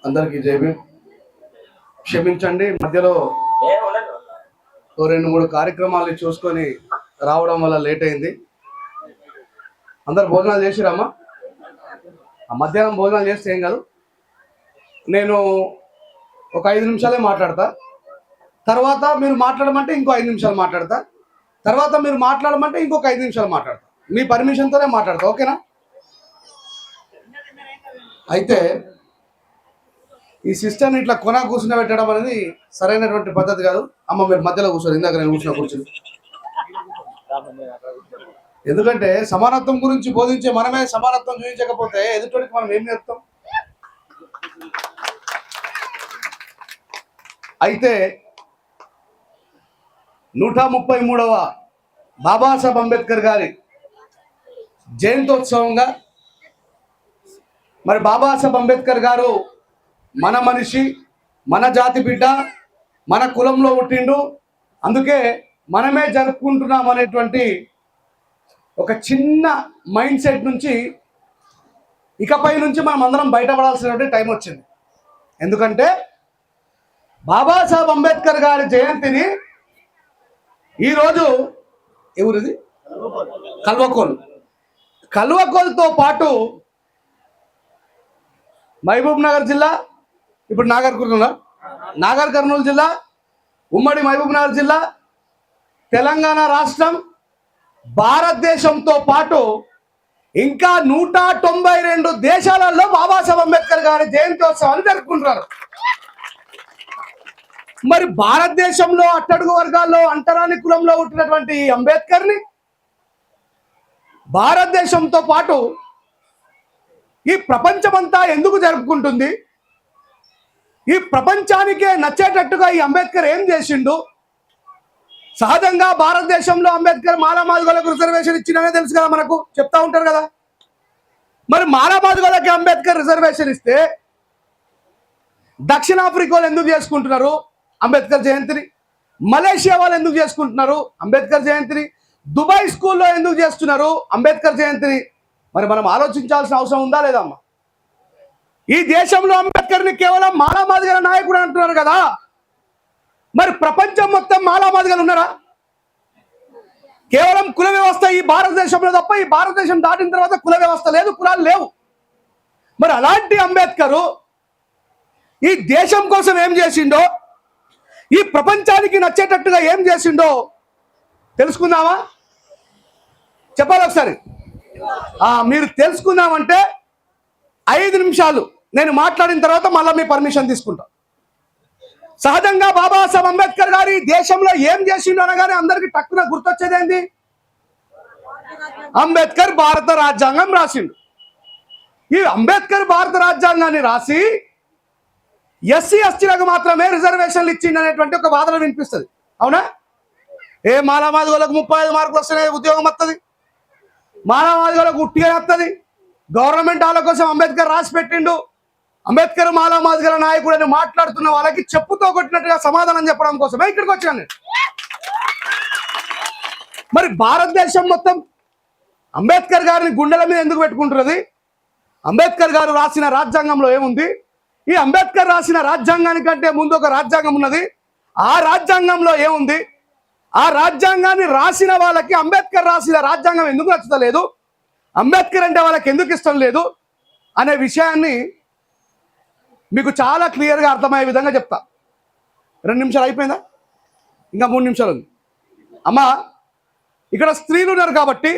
అందరికీ జై భీమ్. క్షమించండి, మధ్యలో ఓ 2-3 కార్యక్రమాలు చూసుకొని రావడం వల్ల లేట్ అయింది. అందరు భోజనాలు చేసిరమ్మా? మధ్యాహ్నం భోజనాలు చేస్తే ఏం కాదు. నేను ఒక 5 నిమిషాలే మాట్లాడతా. తర్వాత మీరు మాట్లాడమంటే ఇంకో 5 నిమిషాలు మాట్లాడతా. తర్వాత మీరు మాట్లాడమంటే ఇంకొక 5 నిమిషాలు మాట్లాడతా. మీ పర్మిషన్తోనే మాట్లాడతా, ఓకేనా? అయితే ఈ సిస్టమ్ని ఇట్లా కూర్చుని పెట్టడం అనేది సరైనటువంటి పద్ధతి కాదు. అమ్మ మీరు మధ్యలో కూర్చోరు, ఇందాక నేను కూర్చుని. ఎందుకంటే సమానత్వం గురించి బోధించే మనమే సమానత్వం చూపించకపోతే ఎదుటికి మనం ఏం నేర్పుతాం? అయితే 133వ బాబాసాహెబ్ అంబేద్కర్ గారి జయంతోత్సవంగా మరి బాబాసాహెబ్ అంబేద్కర్ గారు మన మనిషి, మన జాతి బిడ్డ, మన కులంలో పుట్టిండు, అందుకే మనమే జరుపుకుంటున్నాం అనేటువంటి ఒక చిన్న మైండ్ సెట్ నుంచి ఇకపై నుంచి మనం అందరం బయటపడాల్సినటువంటి టైం వచ్చింది. ఎందుకంటే బాబాసాహెబ్ అంబేద్కర్ గారి జయంతిని ఈరోజు ఎవరిది కల్వకోల్తో పాటు మహబూబ్ నగర్ జిల్లా, ఇప్పుడు నాగర్ కర్నూలు జిల్లా, ఉమ్మడి మహబూబ్ నగర్ జిల్లా, తెలంగాణ రాష్ట్రం, భారతదేశంతో పాటు ఇంకా 192 దేశాలలో బాబాసాహెబ్ అంబేద్కర్ గారి జయంత్యోత్సవాన్ని జరుపుకుంటున్నారు. మరి భారతదేశంలో అట్టడుగు వర్గాల్లో అంటరాని కులంలో పుట్టినటువంటి అంబేద్కర్ని భారతదేశంతో పాటు ఈ ప్రపంచమంతా ఎందుకు జరుపుకుంటుంది? ఈ ప్రపంచానికే నచ్చేటట్టుగా ఈ అంబేద్కర్ ఏం చేసిండు? సహజంగా భారతదేశంలో అంబేద్కర్ మాలామాదిగోళ్ళకు రిజర్వేషన్ ఇచ్చిననే తెలుసు కదా, మనకు చెప్తా ఉంటారు కదా. మరి మాలామాదిగోళ్ళకి అంబేద్కర్ రిజర్వేషన్ ఇస్తే దక్షిణాఫ్రికాలో ఎందుకు చేసుకుంటున్నారు అంబేద్కర్ జయంతిని? మలేషియా వాళ్ళు ఎందుకు చేసుకుంటున్నారు అంబేద్కర్ జయంతిని? దుబాయ్ స్కూల్లో ఎందుకు చేస్తున్నారు అంబేద్కర్ జయంతిని? మరి మనం ఆలోచించాల్సిన అవసరం ఉందా లేదా అమ్మా? ఈ దేశంలో అంబేద్కర్ని కేవలం మాలామాదిగల నాయకుడు అంటున్నారు కదా, మరి ప్రపంచం మొత్తం మాలామాదిగలు ఉన్నారా? కేవలం కుల వ్యవస్థ ఈ భారతదేశంలో తప్ప, ఈ భారతదేశం దాటిన తర్వాత కుల వ్యవస్థ లేదు, కులాలు లేవు. మరి అలాంటి అంబేద్కరు ఈ దేశం కోసం ఏం చేసిండో, ఈ ప్రపంచానికి నచ్చేటట్టుగా ఏం చేసిండో తెలుసుకుందామా? చెప్పాలి ఒకసారి. మీరు తెలుసుకుందామంటే 5 నిమిషాలు నేను మాట్లాడిన తర్వాత మళ్ళీ మీ పర్మిషన్ తీసుకుంటా. సహజంగా బాబాసాహెబ్ అంబేద్కర్ గారి దేశంలో ఏం చేసిండు అనగానే అందరికి టక్కున గుర్తొచ్చేది ఏంది? అంబేద్కర్ భారత రాజ్యాంగం రాసిండు. ఈ అంబేద్కర్ భారత రాజ్యాంగాన్ని రాసి ఎస్సీ ఎస్టీలకు మాత్రమే రిజర్వేషన్లు ఇచ్చిండు అనేటువంటి ఒక వాదన వినిపిస్తుంది, అవునా? ఏ మాలామాదిగోళ్ళకు 35 మార్కులు వస్తేనే ఉద్యోగం వస్తుంది, మాలామాదిగోళ్ళకు ఉట్టిగా వస్తుంది. గవర్నమెంట్ వాళ్ళ కోసం అంబేద్కర్ రాసి పెట్టిండు. అంబేద్కర్ మాలామాదిగల నాయకుడు అని మాట్లాడుతున్న వాళ్ళకి చెప్పుతో కొట్టినట్టుగా సమాధానం చెప్పడం కోసమే ఇక్కడికి వచ్చాను. మరి భారతదేశం మొత్తం అంబేద్కర్ గారిని గుండెల మీద ఎందుకు పెట్టుకుంటున్నది? అంబేద్కర్ గారు రాసిన రాజ్యాంగంలో ఏముంది? ఈ అంబేద్కర్ రాసిన రాజ్యాంగానికంటే ముందు ఒక రాజ్యాంగం ఉన్నది. ఆ రాజ్యాంగంలో ఏముంది? ఆ రాజ్యాంగాన్ని రాసిన వాళ్ళకి అంబేద్కర్ రాసిన రాజ్యాంగం ఎందుకు నచ్చలేదు, అంబేద్కర్ అంటే వాళ్ళకి ఎందుకు ఇష్టం లేదు అనే విషయాన్ని మీకు చాలా క్లియర్గా అర్థమయ్యే విధంగా చెప్తా. 2 నిమిషాలు అయిపోయిందా? ఇంకా 3 నిమిషాలు ఉంది. అమ్మా, ఇక్కడ స్త్రీలు ఉన్నారు కాబట్టి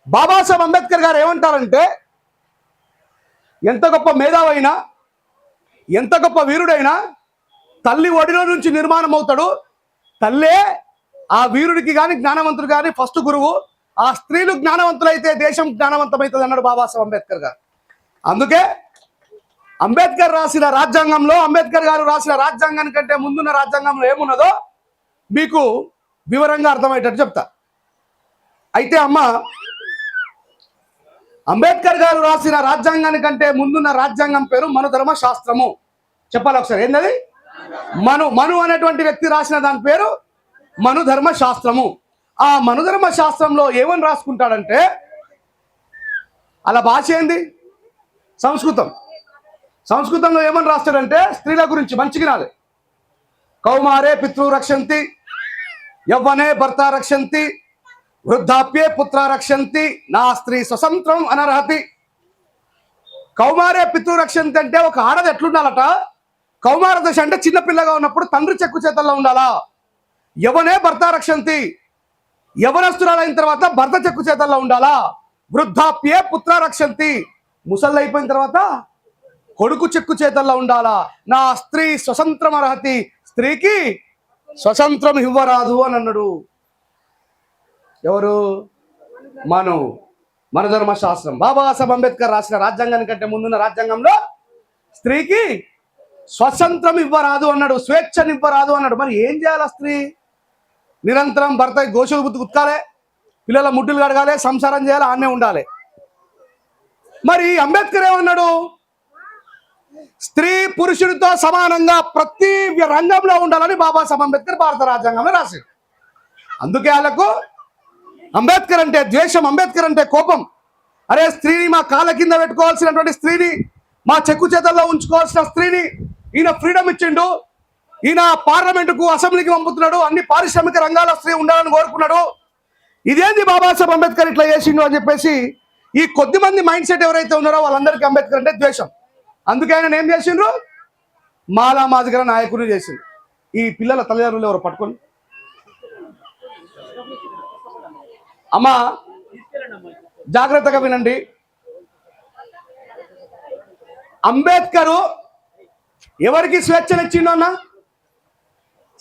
బాబాసాహెబ్ అంబేద్కర్ గారు ఏమంటారంటే, ఎంత గొప్ప మేధావైనా, ఎంత గొప్ప వీరుడైనా తల్లి ఒడిలో నుంచి నిర్మాణం అవుతాడు. తల్లే ఆ వీరుడికి కానీ జ్ఞానవంతుడు కానీ ఫస్ట్ గురువు. ఆ స్త్రీలు జ్ఞానవంతులైతే దేశం జ్ఞానవంతమవుతుంది అన్నాడు బాబాసాహెబ్ అంబేద్కర్ గారు. అందుకే అంబేద్కర్ రాసిన రాజ్యాంగంలో, అంబేద్కర్ గారు రాసిన రాజ్యాంగానికంటే ముందున్న రాజ్యాంగంలో ఏమున్నదో మీకు వివరంగా అర్థమయ్యేటట్టు చెప్తా. అయితే అమ్మ, అంబేద్కర్ గారు రాసిన రాజ్యాంగానికంటే ముందున్న రాజ్యాంగం పేరు మనుధర్మ శాస్త్రము. చెప్పాలి ఒకసారి, ఏంటది? మను అనేటువంటి వ్యక్తి రాసిన దాని పేరు మనుధర్మ శాస్త్రము. ఆ మనుధర్మ శాస్త్రంలో ఏమని రాసుకుంటాడంటే, అలా భాష ఏంది? సంస్కృతం. సంస్కృతంలో ఏమని రాస్తాడంటే స్త్రీల గురించి మంచిగా రాలే. కౌమారే పితృ రక్షంతి, యవ్వనే భర్త రక్షంతి, వృద్ధాప్యే పుత్ర రక్షంతి, నా స్త్రీ స్వతంత్రం అనర్హతి. కౌమారే పితృ రక్షంతి అంటే ఒక ఆడది ఎట్లుండాలట, కౌమార దశ అంటే చిన్నపిల్లగా ఉన్నప్పుడు తండ్రి చెక్కు చేతల్లో ఉండాలా. యవనే భర్త రక్షంతి, యవనస్తురాలైన తర్వాత భర్త చెక్కు చేతల్లో ఉండాలా. వృద్ధాప్యే పుత్ర రక్షంతి, ముసళ్ళు అయిపోయిన తర్వాత కొడుకు చెక్కు చేతల్లో ఉండాలా. నా స్త్రీ స్వతంత్రం అర్హతి, స్త్రీకి స్వతంత్రం ఇవ్వరాదు అని అన్నాడు. ఎవరు? మన ధర్మశాస్త్రం. బాబాసాహెబ్ అంబేద్కర్ రాసిన రాజ్యాంగానికంటే ముందున్న రాజ్యాంగంలో స్త్రీకి స్వతంత్రం ఇవ్వరాదు అన్నాడు, స్వేచ్ఛను ఇవ్వరాదు అన్నాడు. మరి ఏం చేయాలి? స్త్రీ నిరంతరం భర్త గోషులు ఉతకాలి, పిల్లల ముడ్డులు కడగాలి, సంసారం చేయాలి, ఆన్నే ఉండాలి. మరి అంబేద్కర్ ఏమన్నాడు? స్త్రీ పురుషుడితో సమానంగా ప్రతి రంగంలో ఉండాలని బాబాసాహెబ్ అంబేద్కర్ భారత రాజ్యాంగంలో రాశాడు. అందుకే వాళ్ళకు అంబేద్కర్ అంటే ద్వేషం, అంబేద్కర్ అంటే కోపం. అరే, స్త్రీని మా కాళ్ళ కింద పెట్టుకోవాల్సినటువంటి స్త్రీని, మా చెక్కు చేతల్లో ఉంచుకోవాల్సిన స్త్రీని ఈయన ఫ్రీడమ్ ఇచ్చిండు. ఈయన పార్లమెంటుకు, అసెంబ్లీకి పంపుతున్నాడు, అన్ని పారిశ్రామిక రంగాల స్త్రీ ఉండాలని కోరుకున్నాడు. ఇదేంది బాబాసాహెబ్ అంబేద్కర్ ఇట్లా చేసిండు అని చెప్పేసి ఈ కొద్ది మంది మైండ్ సెట్ ఎవరైతే ఉన్నారో వాళ్ళందరికీ అంబేద్కర్ అంటే ద్వేషం. అందుకే ఆయన ఏం చేసిండ్రు? మాలా మాదిగల నాయకులు చేసిండు. ఈ పిల్లల తల్లిదండ్రులు ఎవరు పట్టుకొని, అమ్మా జాగ్రత్తగా వినండి. అంబేద్కరు ఎవరికి స్వేచ్ఛనిచ్చిండు అన్న?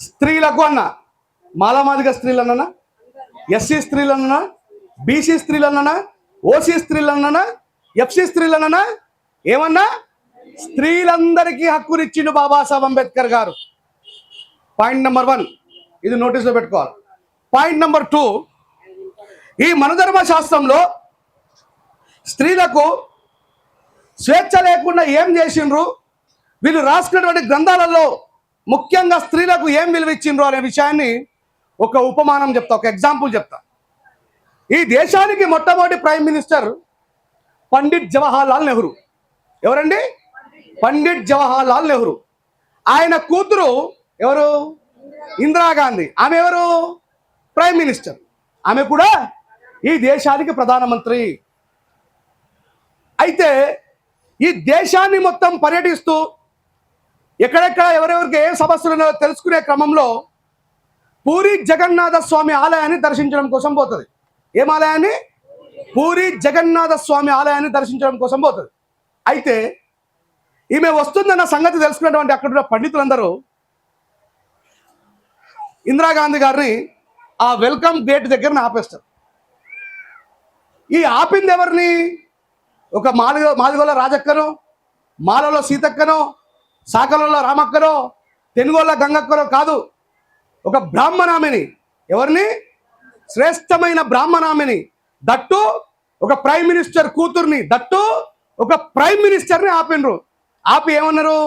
స్త్రీలకు అన్న. మాలామాదిగ స్త్రీలన్నా, ఎస్సీ స్త్రీలన్నా, బీసీ స్త్రీలన్నా, ఓసీ స్త్రీలన్నా, ఎఫ్సీ స్త్రీలన్నా, ఏమన్నా స్త్రీలందరికీ హక్కునిచ్చిండు బాబాసాహెబ్ అంబేద్కర్ గారు. పాయింట్ నెంబర్ 1 ఇది నోటీసులో పెట్టుకోవాలి. పాయింట్ నెంబర్ 2, ఈ మనధర్మ శాస్త్రంలో స్త్రీలకు స్వేచ్ఛ లేకుండా ఏం చేసిండ్రు, వీళ్ళు రాసుకున్నటువంటి గ్రంథాలలో ముఖ్యంగా స్త్రీలకు ఏం విలువ ఇచ్చిండ్రు అనే విషయాన్ని ఒక ఉపమానం చెప్తా, ఒక ఎగ్జాంపుల్ చెప్తా. ఈ దేశానికి మొట్టమొదటి ప్రైమ్ మినిస్టర్ పండిట్ జవహర్లాల్ నెహ్రూ. ఎవరండి? పండిట్ జవహర్లాల్ నెహ్రూ. ఆయన కూతురు ఎవరు? ఇందిరాగాంధీ. ఆమె ఎవరు? Prime minister. ఆమె కూడా ఈ దేశానికి ప్రధానమంత్రి. అయితే ఈ దేశాన్ని మొత్తం పర్యటిస్తూ ఎక్కడెక్కడ ఎవరెవరికి ఏ సమస్యలు ఉన్నాయో తెలుసుకునే క్రమంలో పూరి జగన్నాథ స్వామి ఆలయాన్ని దర్శించడం కోసం పోతుంది. ఏం ఆలయాన్ని? పూరి జగన్నాథ స్వామి ఆలయాన్ని దర్శించడం కోసం పోతుంది. అయితే ఈమె వస్తుందన్న సంగతి తెలుసుకున్నటువంటి అక్కడ పండితులందరూ ఇందిరాగాంధీ గారిని ఆ వెల్కమ్ గేట్ దగ్గర ఆపేస్తారు. ఈ ఆపింది ఎవరిని? ఒక మాదిగోళ్ళ రాజక్కనో, మాలలో సీతక్కనో, సాకలలో రామక్కనో, తెనుగోళ్ళ గంగక్కనో కాదు, ఒక బ్రాహ్మణామిని. ఎవరిని? శ్రేష్టమైన బ్రాహ్మణామిని, దట్టు ఒక ప్రైమ్ మినిస్టర్ కూతుర్ని, దట్టు ఒక ప్రైమ్ మినిస్టర్ని ఆపిండ్రు. ఆపి ఏమన్నారు?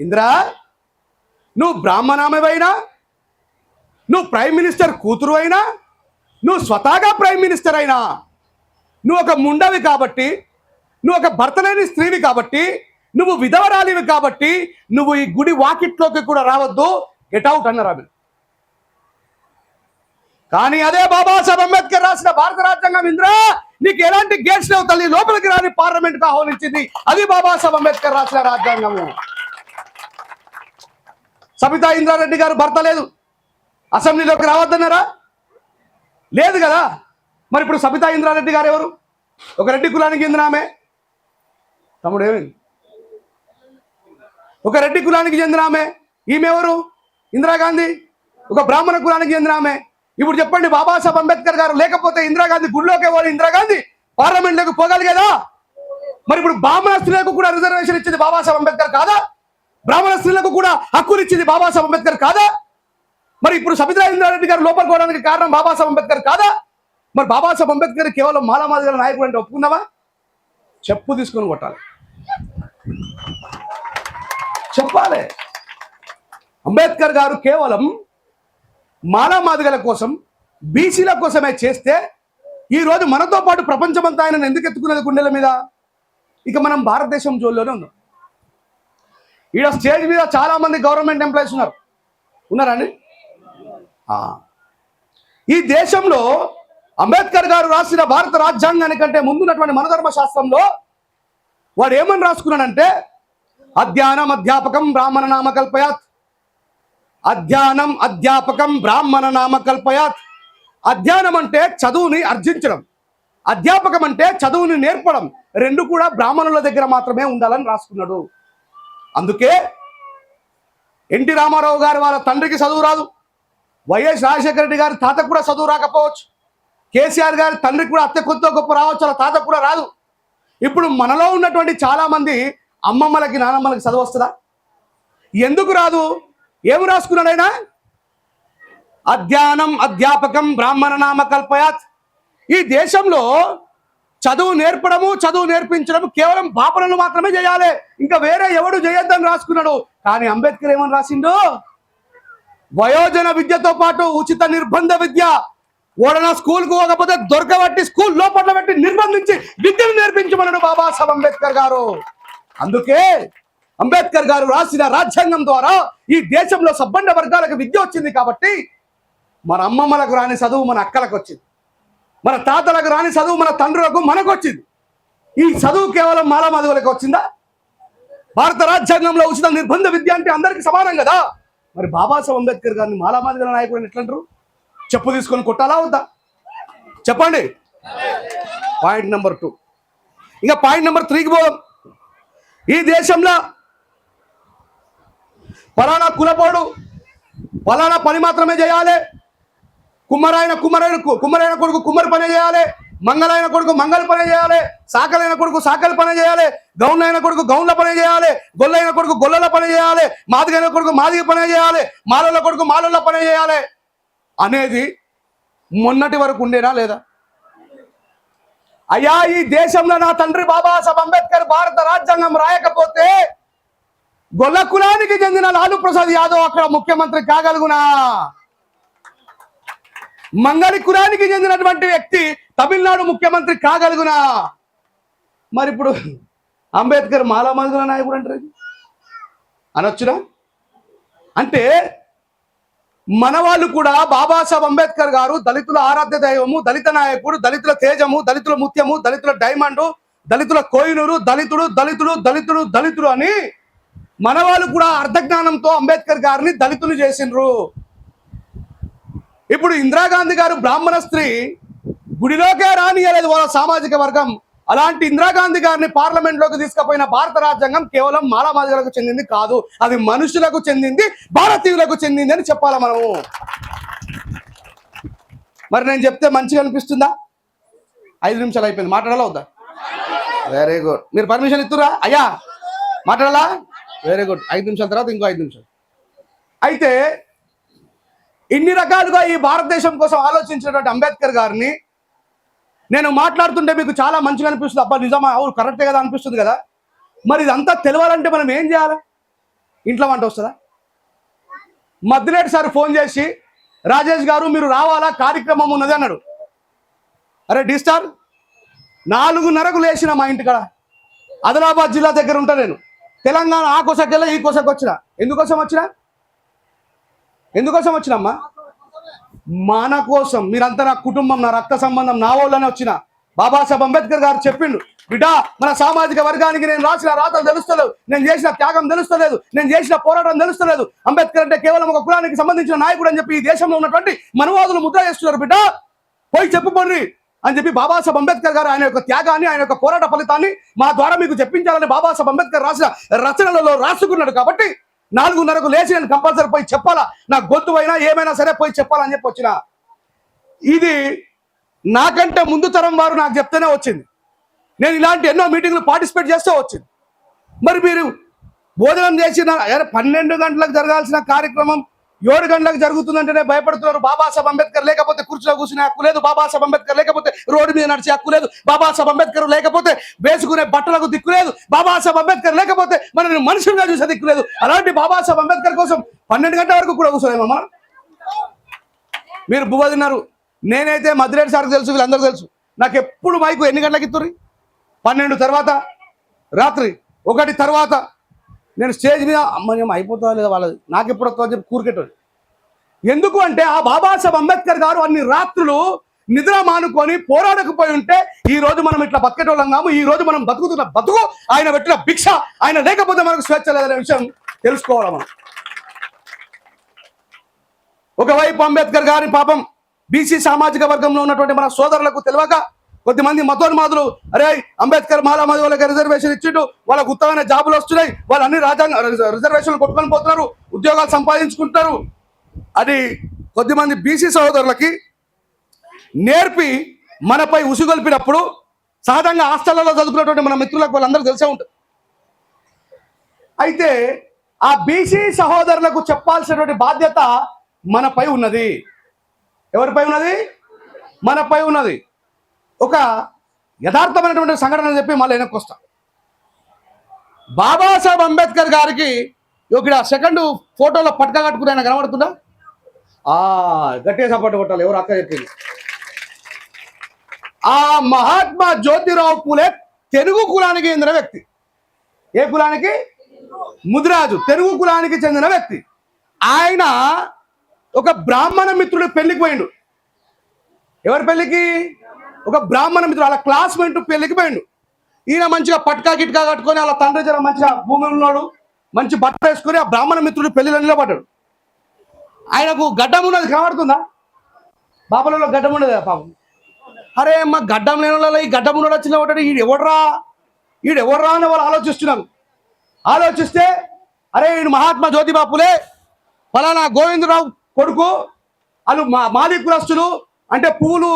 ఇందిరా, నువ్వు బ్రాహ్మణామైనా, నువ్వు ప్రైమ్ మినిస్టర్ కూతురు అయినా, నువ్వు స్వతహాగా ప్రైమ్ మినిస్టర్ అయినా, నువ్వు ఒక ముండవి కాబట్టి, నువ్వు ఒక భర్త లేని స్త్రీవి కాబట్టి, నువ్వు విధవరాలివి కాబట్టి నువ్వు ఈ గుడి వాకిట్లోకి కూడా రావద్దు, గెట్ అవుట్ అన్నారు ఆమె. కానీ అదే బాబాసాహెబ్ అంబేద్కర్ రాసిన భారత రాజ్యాంగం, ఇంద్రా నీకు ఎలాంటి గేట్స్ లేవు తల్లి, లోపలికి రాని పార్లమెంట్కి ఆహ్వానించింది. అది బాబాసాహెబ్ అంబేద్కర్ రాసిన రాజ్యాంగము. సబితా ఇంద్రారెడ్డి గారు భర్త లేదు, అసెంబ్లీలోకి రావద్దన్నారా? లేదు కదా. మరి ఇప్పుడు సబితా ఇంద్రారెడ్డి గారు ఎవరు? ఒక రెడ్డి కులానికి చెందిన ఆమె. తమ్ముడు ఏమైంది? ఒక రెడ్డి కులానికి చెందిన ఆమె. ఈమె ఎవరు? ఇందిరాగాంధీ. ఒక బ్రాహ్మణ కులానికి చెందిన ఆమె. ఇప్పుడు చెప్పండి, బాబాసాహెబ్ అంబేద్కర్ గారు లేకపోతే ఇందిరాగాంధీ గుడిలోకి పోయి ఇందిరాగాంధీ పార్లమెంట్లోకి పోగలిగేదా? మరి ఇప్పుడు బ్రాహ్మణ స్త్రీలకు కూడా రిజర్వేషన్ ఇచ్చింది బాబాసాహెబ్ అంబేద్కర్ కాదా? బ్రాహ్మణ స్త్రీలకు కూడా హక్కులు ఇచ్చింది బాబాసాహెబ్ అంబేద్కర్ కాదా? మరి ఇప్పుడు సబితా ఇంద్రారెడ్డి గారు లోపలికి పోవడానికి కారణం బాబాసాహెబ్ అంబేద్కర్ కాదా? మరి బాబాసాహెబ్ అంబేద్కర్ కేవలం మాలామాదిగల నాయకుడు అంటే ఒప్పుకున్నావా? చెప్పు తీసుకొని కొట్టాలి, చెప్పాలి. అంబేద్కర్ గారు కేవలం మాలామాదిగల కోసం, బీసీల కోసమే చేస్తే ఈరోజు మనతో పాటు ప్రపంచమంతా ఆయన ఎందుకు ఎత్తుకున్నది గుండెల మీద? ఇక మనం భారతదేశం జోల్లోనే ఉన్నాం. ఈడ స్టేజ్ మీద చాలా మంది గవర్నమెంట్ ఎంప్లాయీస్ ఉన్నారండి. ఈ దేశంలో అంబేద్కర్ గారు రాసిన భారత రాజ్యాంగానికంటే ముందున్నటువంటి మనధర్మ శాస్త్రంలో వాడు ఏమని రాసుకున్నాడంటే, అధ్యానం అధ్యాపకం బ్రాహ్మణ నామ కల్పయాత్. అధ్యానం అధ్యాపకం బ్రాహ్మణ నామ కల్పయాత్. అధ్యానం అంటే చదువుని అర్జించడం, అధ్యాపకం అంటే చదువుని నేర్పడం. రెండు కూడా బ్రాహ్మణుల దగ్గర మాత్రమే ఉండాలని రాసుకున్నాడు. అందుకే ఎన్టీ రామారావు గారు వాళ్ళ తండ్రికి చదువు రాదు, వైఎస్ రాజశేఖర రెడ్డి గారి తాతకు కూడా చదువు రాకపోవచ్చు, కేసీఆర్ గారి తండ్రికి కూడా అత్త కొత్త గొప్ప రావచ్చు, వాళ్ళ తాతకు కూడా రాదు. ఇప్పుడు మనలో ఉన్నటువంటి చాలా మంది అమ్మమ్మలకి నానమ్మలకి చదువు వస్తుందా? ఎందుకు రాదు? ఏమి రాసుకున్నాడైనా? అధ్యానం అధ్యాపకం బ్రాహ్మణ నామ కల్పయాత్. ఈ దేశంలో చదువు నేర్పడము చదువు నేర్పించడము కేవలం బాపనలు మాత్రమే చేయాలి, ఇంకా వేరే ఎవడు చేయొద్దని రాసుకున్నాడు. కానీ అంబేద్కర్ ఏమని రాసిండు? వయోజన విద్యతో పాటు ఉచిత నిర్బంధ విద్య. ఓడన స్కూల్కు పోకపోతే దొరకబట్టి స్కూల్ లోపల పెట్టి నిర్బంధించి విద్యను నేర్పించమన్నాడు బాబాసాహెబ్ అంబేద్కర్ గారు. అందుకే అంబేద్కర్ గారు రాసిన రాజ్యాంగం ద్వారా ఈ దేశంలో సబ్బండ వర్గాలకు విద్య వచ్చింది. కాబట్టి మన అమ్మమ్మలకు రాని చదువు మన అక్కలకు వచ్చింది, మన తాతలకు రాని చదువు మన తండ్రులకు మనకు వచ్చింది. ఈ చదువు కేవలం మాలామాదివులకు వచ్చిందా? భారత రాజ్యాంగంలో ఉచిత నిర్బంధ విద్య అంటే అందరికీ సమానం కదా. మరి బాబాసాహెబ్ అంబేద్కర్ గారిని మాలామాదిగల నాయకుడు ఎట్లంటారు? చెప్పు తీసుకొని కొట్టాలా వద్దా? చెప్పండి. Point number 2. ఇంకా పాయింట్ నెంబర్ 3కి పోదాం. ఈ దేశంలో పలానా కులపోడు పలానా పని మాత్రమే చేయాలి, కుమ్మరైన కొడుకు కుమ్మరి పని చేయాలి, మంగళైన కొడుకు మంగళ పని చేయాలి, సాకలైన కొడుకు సాకలి పని చేయాలి, గౌన్లైన కొడుకు గౌన్ల పని చేయాలి, గొల్లైన కొడుకు గొల్లల పని చేయాలి, మాదిగైన కొడుకు మాదిగ పని చేయాలి, మాలోళ్ళ కొడుకు మాలోళ్ళ పని చేయాలి అనేది మొన్నటి వరకు ఉండేనా లేదా? అయ్యా, ఈ దేశంలో నా తండ్రి బాబాసాహెబ్ అంబేద్కర్ భారత రాజ్యాంగం రాయకపోతే గొల్ల కులానికి చెందిన లాలూ ప్రసాద్ యాదవ్ అక్కడ ముఖ్యమంత్రి కాగలుగునా? మంగళి కులానికి చెందినటువంటి వ్యక్తి తమిళనాడు ముఖ్యమంత్రి కాగలుగునా? మరి ఇప్పుడు అంబేద్కర్ మాలామాదిగల నాయకుడు అంటారు అనొచ్చునా? అంటే మన వాళ్ళు కూడా బాబాసాహెబ్ అంబేద్కర్ గారు దళితుల ఆరాధ్య దైవము, దళిత నాయకుడు, దళితుల తేజము, దళితుల ముత్యము, దళితుల డైమండ్, దళితుల కోహినూరు, దళితుడు దళితుడు దళితుడు దళితుడు అని మన వాళ్ళు కూడా అర్ధజ్ఞానంతో అంబేద్కర్ గారిని దళితులు చేసిండ్రు. ఇప్పుడు ఇందిరాగాంధీ గారు బ్రాహ్మణ స్త్రీ గుడిలోకే రానియలేదు వాళ్ళ సామాజిక వర్గం. అలాంటి ఇందిరాగాంధీ గారిని పార్లమెంట్లోకి తీసుకుపోయిన భారత రాజ్యాంగం కేవలం మాలామాదిగలకు చెందింది కాదు, అది మనుషులకు చెందింది, భారతీయులకు చెందింది అని చెప్పాలి మనము. మరి నేను చెప్తే మంచిగా అనిపిస్తుందా? 5 నిమిషాలు అయిపోయింది, మాట్లాడాలా వద్దా? Very good. మీరు పర్మిషన్ ఇస్తురా అయ్యా? మాట్లాడాలా? Very good. 5 నిమిషాల తర్వాత ఇంకో 5 నిమిషాలు. అయితే ఇన్ని రకాలుగా ఈ భారతదేశం కోసం ఆలోచించినటువంటి అంబేద్కర్ గారిని నేను మాట్లాడుతుంటే మీకు చాలా మంచిగా అనిపిస్తుంది, అబ్బా నిజమా, అవును కరెక్టే కదా అనిపిస్తుంది కదా. మరి ఇదంతా తెలియాలంటే మనం ఏం చేయాలి? ఇంట్లో వంట వస్తుందా? మద్దిలేటి సార్ ఫోన్ చేసి, రాజేష్ గారు మీరు రావాలా, కార్యక్రమం ఉన్నది అన్నాడు. అరే డి స్టార్, 4:30కు లేచిన మా ఇంటికాడ, ఆదిలాబాద్ జిల్లా దగ్గర ఉంటా నేను. తెలంగాణ ఆ కోసకెళ్ళా ఈ కోసకు వచ్చిన. ఎందుకోసం వచ్చినమ్మా? మన కోసం. మీరంతా నా కుటుంబం, నా రక్త సంబంధం, నా వాళ్ళనే వచ్చిన. బాబాసాహెబ్ అంబేద్కర్ గారు చెప్పిండు, బిడ్డా మన సామాజిక వర్గానికి నేను రాసిన రాతలు తెలుస్తలేదు, నేను చేసిన త్యాగం తెలుస్తలేదు, నేను చేసిన పోరాటం తెలుస్తలేదు. అంబేద్కర్ అంటే కేవలం ఒక కులానికి సంబంధించిన నాయకుడు అని చెప్పి ఈ దేశంలో ఉన్నటువంటి మనువాదులు ముద్ర చేస్తున్నారు. బిడ్డా పోయి చెప్పుకోండి అని చెప్పి బాబాసాహెబ్ అంబేద్కర్ గారు ఆయన యొక్క త్యాగాన్ని, ఆయన యొక్క పోరాట ఫలితాన్ని మా ద్వారా మీకు చెప్పించాలని బాబాసాహెబ్ అంబేద్కర్ రాసిన రచనలలో రాసుకున్నాడు. కాబట్టి 4:30కు లేచి నేను కంపల్సరీ పోయి చెప్పాలా, నా గొంతు అయినా ఏమైనా సరే పోయి చెప్పాలని చెప్పి వచ్చిన. ఇది నాకంటే ముందు తరం వారు నాకు చెప్తేనే వచ్చింది. నేను ఇలాంటి ఎన్నో మీటింగ్లు పార్టిసిపేట్ చేస్తూ వచ్చింది. మరి మీరు భోజనం చేసిన 12 గంటలకు జరగాల్సిన కార్యక్రమం 7 గంటలకు జరుగుతుందంటేనే భయపడుతున్నారు. బాబాసాహెబ్ అంబేద్కర్ లేకపోతే కుర్చీలో కూర్చునే హక్కు లేదు, బాబాసాహెబ్ అంబేద్కర్ లేకపోతే రోడ్డు మీద నడిచే హక్కు లేదు, బాబాసాహెబ్ అంబేద్కర్ లేకపోతే వేసుకునే బట్టలకు దిక్కు లేదు, బాబాసాహెబ్ అంబేద్కర్ లేకపోతే మనల్ని మనుషులుగా చూసే దిక్కు లేదు. అలాంటి బాబాసాహెబ్ అంబేద్కర్ కోసం 12 గంటల వరకు కూడా కూర్చోలేమమ్మా. మీరు బువ్వ తిన్నారు. నేనైతే మద్దిరెడ్డి సార్కి తెలుసు, వీళ్ళందరూ తెలుసు. నాకు ఎప్పుడు మైకు ఎన్ని గంటలకు ఇస్తుర్రి? 12 తర్వాత, రాత్రి 1 తర్వాత. నేను స్టేజ్ మీద అమ్మని అయిపోతుందా లేదా వాళ్ళది నాకు ఎప్పుడు వస్తుందో చెప్పి కూరికెట్టాడు. ఎందుకు అంటే ఆ బాబాసాహెబ్ అంబేద్కర్ గారు అన్ని రాత్రులు నిద్ర మానుకొని పోరాడకపోయి ఉంటే ఈ రోజు మనం ఇట్లా బతికేటోళ్ళం కాము. ఈ రోజు మనం బతుకుతున్న బతుకు ఆయన పెట్టిన భిక్ష. ఆయన లేకపోతే మనకు స్వేచ్ఛ లేదనే విషయం తెలుసుకోవాలి మనం. ఒకవైపు అంబేద్కర్ గారి పాపం బీసీ సామాజిక వర్గంలో ఉన్నటువంటి మన సోదరులకు తెలియక కొద్దిమంది మతోన్మాదులు అరే అంబేద్కర్ మాలామాది వాళ్ళకి రిజర్వేషన్ ఇచ్చిండు, వాళ్ళకు ఉత్తమైన జాబులు వస్తున్నాయి, వాళ్ళు అన్ని రాజ్యాంగ రిజర్వేషన్లు కొట్టుకొని పోతున్నారు, ఉద్యోగాలు సంపాదించుకుంటారు అది కొద్దిమంది బీసీ సహోదరులకి నేర్పి మనపై ఉసుగొల్పినప్పుడు సహజంగా హాస్టళ్లలో చదువుకున్నటువంటి మన మిత్రులకు వాళ్ళందరూ తెలిసే ఉంటుంది. అయితే ఆ బీసీ సహోదరులకు చెప్పాల్సినటువంటి బాధ్యత మనపై ఉన్నది. ఎవరిపై ఉన్నది? మనపై ఉన్నది. ఒక యథార్థమైనటువంటి సంఘటన చెప్పి మళ్ళీ వెనక్కి వస్తా. బాబాసాహెబ్ అంబేద్కర్ గారికి ఇక్కడ సెకండ్ ఫోటోలో పట్కా కట్టుకుని ఆయన కనబడుతుందా? గట్టిగా సపోర్ట్ కొట్టాలి. ఎవరు అక్క చెప్పింది? ఆ మహాత్మా జ్యోతిరావు పూలే తెలుగు కులానికి చెందిన వ్యక్తి. ఏ కులానికి? ముదిరాజు తెలుగు కులానికి చెందిన వ్యక్తి. ఆయన ఒక బ్రాహ్మణ మిత్రుడు పెళ్లికి పోయిండు. ఎవరి పెళ్లికి? ఒక బ్రాహ్మణ మిత్రుడు వాళ్ళ క్లాస్మేట్ పెళ్లికి పోయిండు. ఈయన మంచిగా పట్కా గిట్కా కట్టుకొని వాళ్ళ తండ్రి జర మంచిగా భూమి ఉన్నాడు, మంచి బట్ట వేసుకొని ఆ బ్రాహ్మణ మిత్రుడు పెళ్లిలో నిలబడ్డాడు. ఆయనకు గడ్డం ఉన్నది కనబడుతుందా? బాబులలో గడ్డం ఉండదు పాపం. అరే మా గడ్డం లేని వాళ్ళ ఈ గడ్డం ఉన్నాడు వచ్చిన ఒకటి ఈడెవర్రా అని వాళ్ళు ఆలోచిస్తున్నారు. ఆలోచిస్తే అరే ఈయన మహాత్మా జ్యోతిబా పూలే ఫలానా గోవిందరావు కొడుకు, వాళ్ళు మాది కులస్తులు అంటే పూలు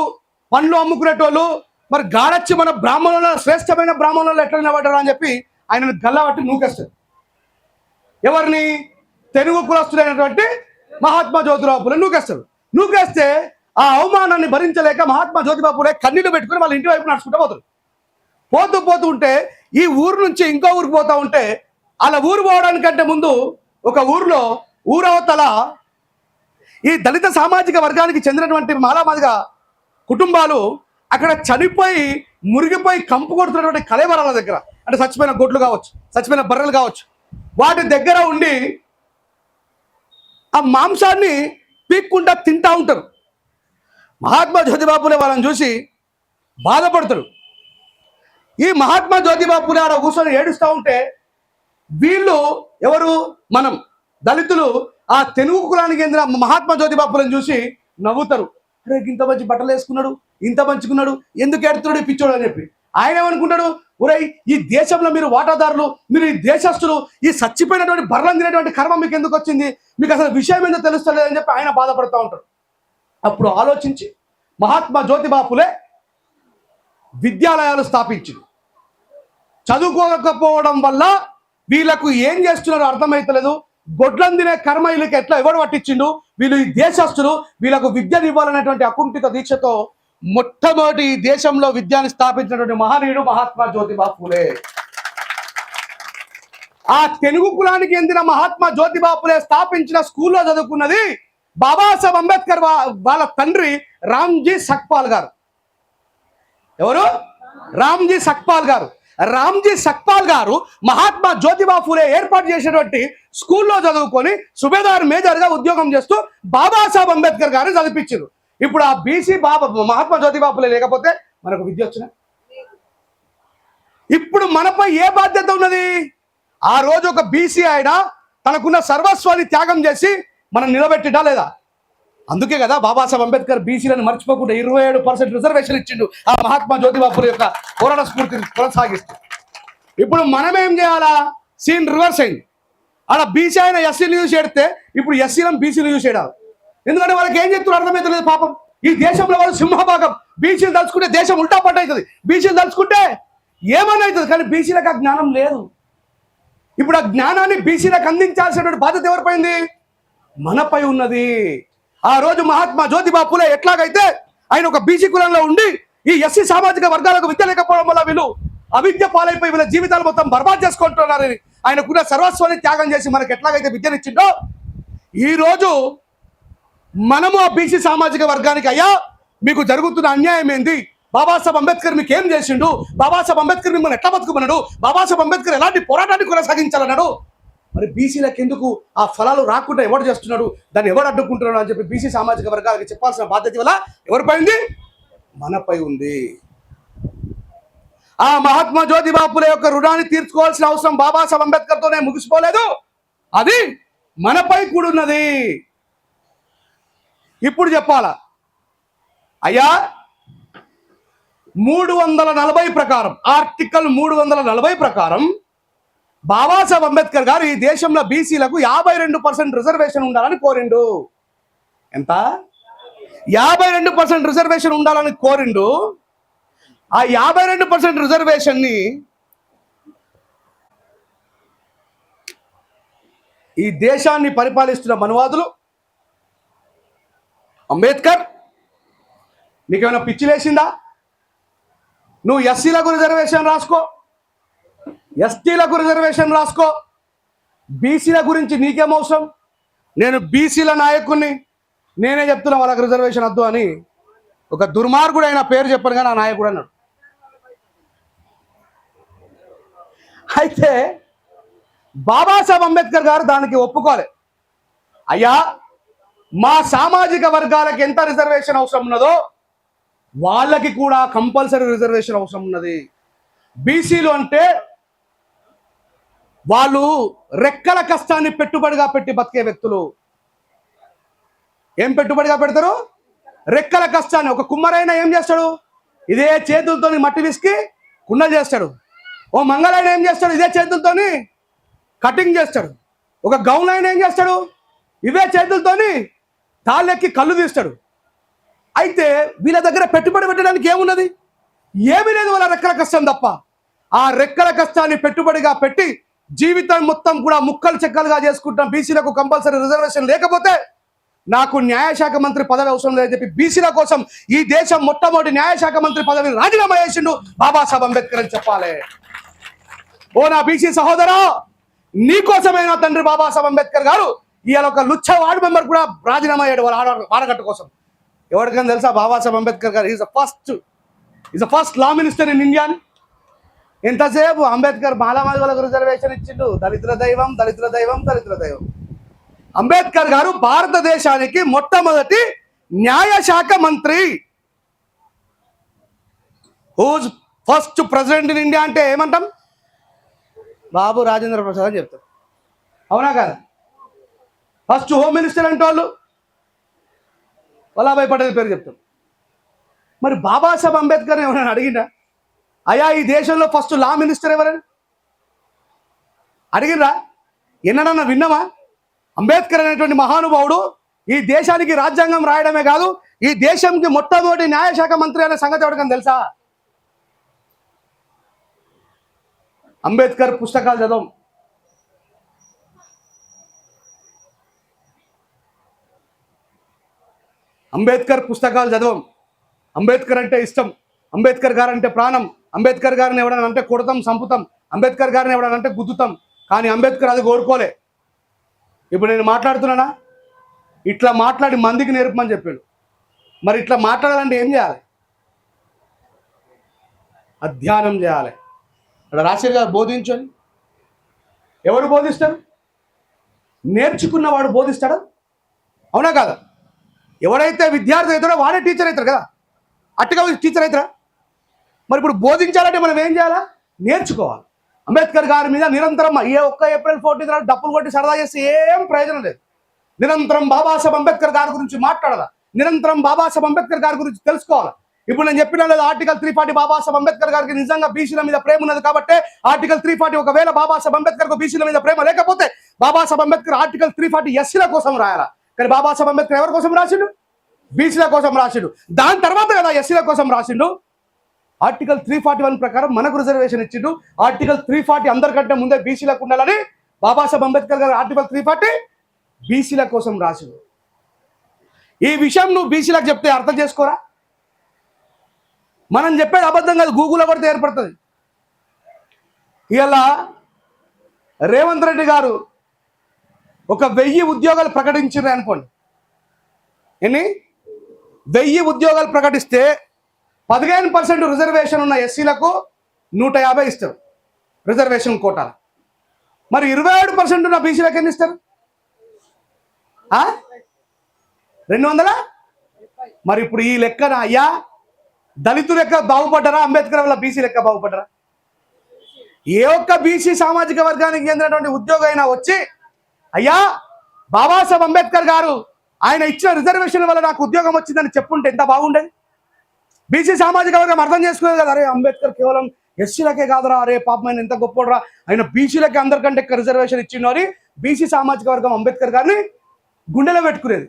పండ్లు అమ్ముకునేటోళ్ళు, మరి గాడచ్చి మన బ్రాహ్మణుల శ్రేష్టమైన బ్రాహ్మణులు ఎట్లా నిలబడ్డారు అని చెప్పి ఆయనను గల్లబట్టి నూకేస్తారు. ఎవరిని? తెలుగు కులస్తుడైనటువంటి మహాత్మా జ్యోతిరావు పూలే నూకేస్తారు. నూకేస్తే ఆ అవమానాన్ని భరించలేక మహాత్మా జ్యోతిబా పూలే కన్నీళ్లు పెట్టుకుని వాళ్ళ ఇంటి వైపు నడుచుకుంటూ పోతారు. పోతూ ఉంటే ఈ ఊరు నుంచి ఇంకో ఊరికి పోతా ఉంటే అలా ఊరు పోవడానికంటే ముందు ఒక ఊరిలో ఊరవతల ఈ దళిత సామాజిక వర్గానికి చెందినటువంటి మాలామాదిగా కుటుంబాలు అక్కడ చనిపోయి మురిగిపోయి కంపు కొడుతున్నటువంటి కళేబరాల దగ్గర, అంటే చచ్చిపోయిన గొడ్లు కావచ్చు, చచ్చిపోయిన బర్రెలు కావచ్చు, వాటి దగ్గర ఉండి ఆ మాంసాన్ని పీక్కుంటా తింటా ఉంటారు. మహాత్మా జ్యోతిబా పూలే వాళ్ళని చూసి బాధపడతారు. ఈ మహాత్మా జ్యోతిబా పూలే ఆడ కూర్చొని ఏడుస్తూ ఉంటే వీళ్ళు ఎవరు? మనం దళితులు ఆ తెలుగు కులానికి చెందిన మహాత్మా జ్యోతిబా పూలేని చూసి నవ్వుతారు. అరే ఇంత మంచి బట్టలు వేసుకున్నాడు, ఇంత మంచుకున్నాడు, ఎందుకు ఎడుతున్నాడు పిచ్చోడు అని చెప్పి. ఆయన ఏమనుకుంటాడు? ఒరేయ్ ఈ దేశంలో మీరు వాటాదారులు, మీరు ఈ దేశస్తులు, ఈ చచ్చిపోయినటువంటి బర్రెలు తినేటువంటి కర్మ మీకు ఎందుకు వచ్చింది, మీకు అసలు విషయం ఎందుకు తెలుస్తలేదని చెప్పి ఆయన బాధపడుతూ ఉంటాడు. అప్పుడు ఆలోచించి మహాత్మా జ్యోతిబా పూలే విద్యాలయాలు స్థాపించింది. చదువుకోకపోవడం వల్ల వీళ్ళకు ఏం చేస్తున్నారో అర్థమైతలేదు. గొడ్లను తినే కర్మ వీళ్ళకి ఎట్లా ఎవడు పట్టించిండు, వీళ్ళు ఈ దేశస్తులు, వీళ్ళకు విద్యను ఇవ్వాలనేటువంటి అకుంఠిత దీక్షతో మొట్టమొదటి ఈ దేశంలో విద్యను స్థాపించినటువంటి మహనీయుడు మహాత్మా జ్యోతిబా పూలే. ఆ తెలుగు కులానికి చెందిన మహాత్మా జ్యోతిబా పూలే స్థాపించిన స్కూల్లో చదువుకున్నది బాబాసాహెబ్ అంబేద్కర్ వాళ్ళ తండ్రి రామ్జీ సక్పాల్ గారు. ఎవరు? రామ్జీ సక్పాల్ గారు. రామ్జీ సక్పాల్ గారు మహాత్మా జ్యోతిబా పూలే ఏర్పాటు చేసినటువంటి స్కూల్లో చదువుకొని సుబేదార్ మేజర్గా ఉద్యోగం చేస్తూ బాబాసాహెబ్ అంబేద్కర్ గారిని చదివించారు. ఇప్పుడు ఆ బీసీ మహాత్మా జ్యోతిబా పూలే లేకపోతే మనకు విద్య వచ్చిన. ఇప్పుడు మనపై ఏ బాధ్యత ఉన్నది? ఆ రోజు ఒక బీసీ ఆయన తనకున్న సర్వస్వాన్ని త్యాగం చేసి మనం నిలబెట్టిడా లేదా? అందుకే కదా బాబాసాహెబ్ అంబేద్కర్ బీసీలను మర్చిపోకుండా 27% రిజర్వేషన్ ఇచ్చిండు ఆ మహాత్మా జ్యోతిబా పూలే యొక్క పోరాట స్ఫూర్తిని కొనసాగిస్తూ. ఇప్పుడు మనం ఏం చేయాలా? సీన్ రివర్స్ అయింది. అలా బీసీ ఆయన ఎస్సీలు యూజ్ చేస్తే ఇప్పుడు ఎస్సీలను బీసీలు యూజ్ చేయడాలి. ఎందుకంటే వాళ్ళకి ఏం చెప్తున్నారు అర్థమవుతలేదు పాపం. ఈ దేశంలో వాళ్ళు సింహభాగం. బీసీలు తలుచుకుంటే దేశం ఉల్టా పట్టు అవుతుంది, బీసీలు తలుచుకుంటే ఏమన్నా అవుతుంది. కానీ బీసీలకు ఆ జ్ఞానం లేదు. ఇప్పుడు ఆ జ్ఞానాన్ని బీసీలకు అందించాల్సినటువంటి బాధ్యత ఎవరిపైంది? మనపై ఉన్నది. ఆ రోజు మహాత్మా జ్యోతిబా పూలే ఎట్లాగైతే ఆయన ఒక బీసీ కులంలో ఉండి ఈ ఎస్సీ సామాజిక వర్గాలకు విద్య లేకపోవడం వల్ల వీళ్ళు అవిద్య పాలైపోయి వీళ్ళ జీవితాలు మొత్తం బర్బాద్ చేసుకుంటున్నారని ఆయనకున్న సర్వస్వాన్ని త్యాగం చేసి మనకు ఎట్లాగైతే విద్యనిచ్చిండో, ఈరోజు మనము ఆ బీసీ సామాజిక వర్గానికి అయ్యా మీకు జరుగుతున్న అన్యాయం ఏంది, బాబాసాహెబ్ అంబేద్కర్ మీకు ఏం చేసిండు, బాబాసాహెబ్ అంబేద్కర్ మిమ్మల్ని ఎట్లా బతుకుమన్నాడు, బాబాసాహెబ్ అంబేద్కర్ ఎలాంటి పోరాటాన్ని కొనసాగించాలన్నాడు, మరి బీసీలకు ఎందుకు ఆ ఫలాలు రాకుండా ఎవడు చేస్తున్నాడు, దాన్ని ఎవడు అడ్డుకుంటున్నాడు అని చెప్పి బీసీ సామాజిక వర్గాలకి చెప్పాల్సిన బాధ్యత వల్ల ఎవరిపై ఉంది? మనపై ఉంది. ఆ మహాత్మా జ్యోతిబా ఫులే యొక్క రుణాన్ని తీర్చుకోవాల్సిన అవసరం బాబాసాహెబ్ అంబేద్కర్తోనే ముగిసిపోలేదు, అది మనపై కూడా ఉన్నది. ఇప్పుడు చెప్పాలా అయ్యా, 340 ప్రకారం, ఆర్టికల్ 340 ప్రకారం బాబాసాహెబ్ అంబేద్కర్ గారు ఈ దేశంలో బీసీలకు 52% రిజర్వేషన్ ఉండాలని కోరిండు. ఎంత? 52% రిజర్వేషన్ ఉండాలని కోరిండు. ఆ 52% రిజర్వేషన్ని ఈ దేశాన్ని పరిపాలిస్తున్న మనువాదులు, అంబేద్కర్ నీకేమైనా పిచ్చి వేసిందా? నువ్వు ఎస్సీలకు రిజర్వేషన్ రాసుకో, ఎస్టీలకు రిజర్వేషన్ రాసుకో, బీసీల గురించి నీకేం అవసరం? నేను బీసీల నాయకుడిని, నేనే చెప్తున్నా వాళ్ళకి రిజర్వేషన్ వద్దు అని. ఒక దుర్మార్గుడు అయిన పేరు చెప్పను కానీ ఆ నాయకుడు అన్నాడు. అయితే బాబాసాహెబ్ అంబేద్కర్ గారు దానికి ఒప్పుకోలే. అయ్యా, మా సామాజిక వర్గాలకు ఎంత రిజర్వేషన్ అవసరం ఉన్నదో వాళ్ళకి కూడా కంపల్సరీ రిజర్వేషన్ అవసరం ఉన్నది. బీసీలు అంటే వాళ్ళు రెక్కల కష్టాన్ని పెట్టుబడిగా పెట్టి బతికే వ్యక్తులు. ఏం పెట్టుబడిగా పెడతారు? రెక్కల కష్టాన్ని. ఒక కుమ్మరైనా ఏం చేస్తాడు? ఇదే చేతులతో మట్టి విసికి కుండలు చేస్తాడు. ఓ మంగళైనా ఏం చేస్తాడు? ఇదే చేతులతోని కటింగ్ చేస్తాడు. ఒక గౌన్ అయినా ఏం చేస్తాడు? ఇవే చేతులతోని తాళ్ళెక్కి కళ్ళు తీస్తాడు. అయితే వీళ్ళ దగ్గర పెట్టుబడి పెట్టడానికి ఏమున్నది? ఏమీ లేదు, వాళ్ళ రెక్కల కష్టం తప్ప. ఆ రెక్కల కష్టాన్ని పెట్టుబడిగా పెట్టి జీవితం మొత్తం కూడా ముక్కలు చెక్కలుగా చేసుకుంటాం. బీసీలకు కంపల్సరీ రిజర్వేషన్ లేకపోతే నాకు న్యాయశాఖ మంత్రి పదవి అవసరం లేదని చెప్పి బీసీల కోసం ఈ దేశం మొట్టమొదటి న్యాయశాఖ మంత్రి పదవిని రాజీనామా చేసిండు బాబాసాహెబ్ అంబేద్కర్ అని చెప్పాలి. ఓ నా బీసీ సహోదరా, నీకోసమైనా తండ్రి బాబాసాహెబ్ అంబేద్కర్ గారు ఇవాళ ఒక లుచ్చ వార్డు మెంబర్ కూడా రాజీనామా అయ్యాడు వాళ్ళ ఆడగట్టు కోసం. ఎవరికైనా తెలుసా బాబాసాహెబ్ అంబేద్కర్ గారు is the first law minister in India అని? ఎంతసేపు అంబేద్కర్ మాలామాది వాళ్ళకు రిజర్వేషన్ ఇచ్చిండు. దళితుల దైవం, దళితుల దైవం, దళితుల దైవం. అంబేద్కర్ గారు భారతదేశానికి మొట్టమొదటి న్యాయశాఖ మంత్రి. Whose first president in India అంటే ఏమంటాం? బాబు రాజేంద్ర ప్రసాద్ అని చెప్తారు. అవునా కాదా? ఫస్ట్ హోమ్ మినిస్టర్ అంటే వాళ్ళు వల్లభాయ్ పటేల్ పేరు చెప్తారు. మరి బాబాసాహెబ్ అంబేద్కర్ ఎవరైనా అడిగిందా? అయ్యా, ఈ దేశంలో ఫస్ట్ లా మినిస్టర్ ఎవరైనా అడిగినరా? ఎన్నడన్నా విన్నామా? అంబేద్కర్ అనేటువంటి మహానుభావుడు ఈ దేశానికి రాజ్యాంగం రాయడమే కాదు, ఈ దేశంకి మొట్టమొదటి న్యాయశాఖ మంత్రి అనే సంగతి ఎవరికైనా తెలుసా? అంబేద్కర్ పుస్తకాలు చదవం. అంబేద్కర్ పుస్తకాలు చదవం. అంబేద్కర్ అంటే ఇష్టం, అంబేద్కర్ గారు అంటే ప్రాణం. అంబేద్కర్ గారిని ఎవడని అంటే కొడతాం, చంపుతాం. అంబేద్కర్ గారిని ఎవడని అంటే గుద్దుతాం. కానీ అంబేద్కర్ అది కోరుకోలే. ఇప్పుడు నేను మాట్లాడుతున్నానా? ఇట్లా మాట్లాడి మందికి నేర్పమని చెప్పాడు. మరి ఇట్లా మాట్లాడాలంటే ఏం చేయాలి? అధ్యయనం చేయాలి. ఇక్కడ రాజశేఖర్ గారు బోధించని ఎవరు బోధిస్తారు? నేర్చుకున్నవాడు బోధిస్తాడా? అవునా కాదా? ఎవడైతే విద్యార్థి అవుతాడో వాడే టీచర్ అవుతారు కదా. అట్టుగా టీచర్ అవుతారా? మరి ఇప్పుడు బోధించాలంటే మనం ఏం చేయాలా? నేర్చుకోవాలి. అంబేద్కర్ గారి మీద నిరంతరం ఒక్క ఏప్రిల్ 14 డప్పులు కొట్టి సరదా చేస్తే ఏం ప్రయోజనం లేదు. నిరంతరం బాబాసాహెబ్ అంబేద్కర్ గారి గురించి మాట్లాడాలి, నిరంతరం బాబాసాహెబ్ అంబేద్కర్ గారి గురించి తెలుసుకోవాలి. ఇప్పుడు నేను చెప్పిన లేదు, ఆర్టికల్ 340 బాబాసాహెబ్ అంబేద్కర్ గారికి నిజంగా బీసీల మీద ప్రేమ ఉన్నది కాబట్టి ఆర్టికల్ 340, ఒకవేళ బాబాసాహెబ్ అంబేద్కర్ బీసీల మీద ప్రేమ లేకపోతే బాబాసాహెబ్ అంబేద్కర్ ఆర్టికల్ 340 ఎస్సీల కోసం రాయాలా. కానీ బాబాసాహెబ్ అంబేద్కర్ ఎవరి కోసం రాసిండు? బీసీల కోసం రాసిండు. దాని తర్వాత కదా ఎస్సీల కోసం రాసిండు. ఆర్టికల్ 341 ప్రకారం మనకు రిజర్వేషన్ ఇచ్చిండు. ఆర్టికల్ 340 అందరికంటే ముందే బీసీలకు ఉండాలని బాబాసాహెబ్ అంబేద్కర్ గారు ఆర్టికల్ 340 బీసీల కోసం రాసిండు. ఈ విషయం నువ్వు బీసీలకు చెప్తే అర్థం చేసుకోరా? మనం చెప్పేది అబద్ధం కాదు, గూగుల్లో పడితే ఏర్పడుతుంది. ఇలా రేవంత్ రెడ్డి గారు ఒక 1000 ఉద్యోగాలు ప్రకటించారు అనుకోండి. ఎన్ని 1000 ఉద్యోగాలు ప్రకటిస్తే 15% రిజర్వేషన్ ఉన్న ఎస్సీలకు 150 ఇస్తారు రిజర్వేషన్ కోటాలు. మరి 27% ఉన్న బీసీలకు ఎన్ని ఇస్తారు? 200? మరి ఇప్పుడు ఈ లెక్కన అయ్యా దళితు లెక్క బాగుపడ్డారా, అంబేద్కర్ వల్ల బీసీ లెక్క బాగుపడ్డారా? ఏ ఒక్క బీసీ సామాజిక వర్గానికి చెందినటువంటి ఉద్యోగం అయినా వచ్చి అయ్యా బాబాసాహెబ్ అంబేద్కర్ గారు ఆయన ఇచ్చిన రిజర్వేషన్ వల్ల నాకు ఉద్యోగం వచ్చిందని చెప్పుంటే ఎంత బాగుండేది? బీసీ సామాజిక వర్గం అర్థం చేసుకునేది కదా, అరే అంబేద్కర్ కేవలం ఎస్సీలకే కాదురా, అరే పాపం ఆయన ఎంత గొప్పరా, ఆయన బీసీలకే అందరికంటే ఎక్కువ రిజర్వేషన్ ఇచ్చిండు అని బీసీ సామాజిక వర్గం అంబేద్కర్ గారిని గుండెలో పెట్టుకునేది.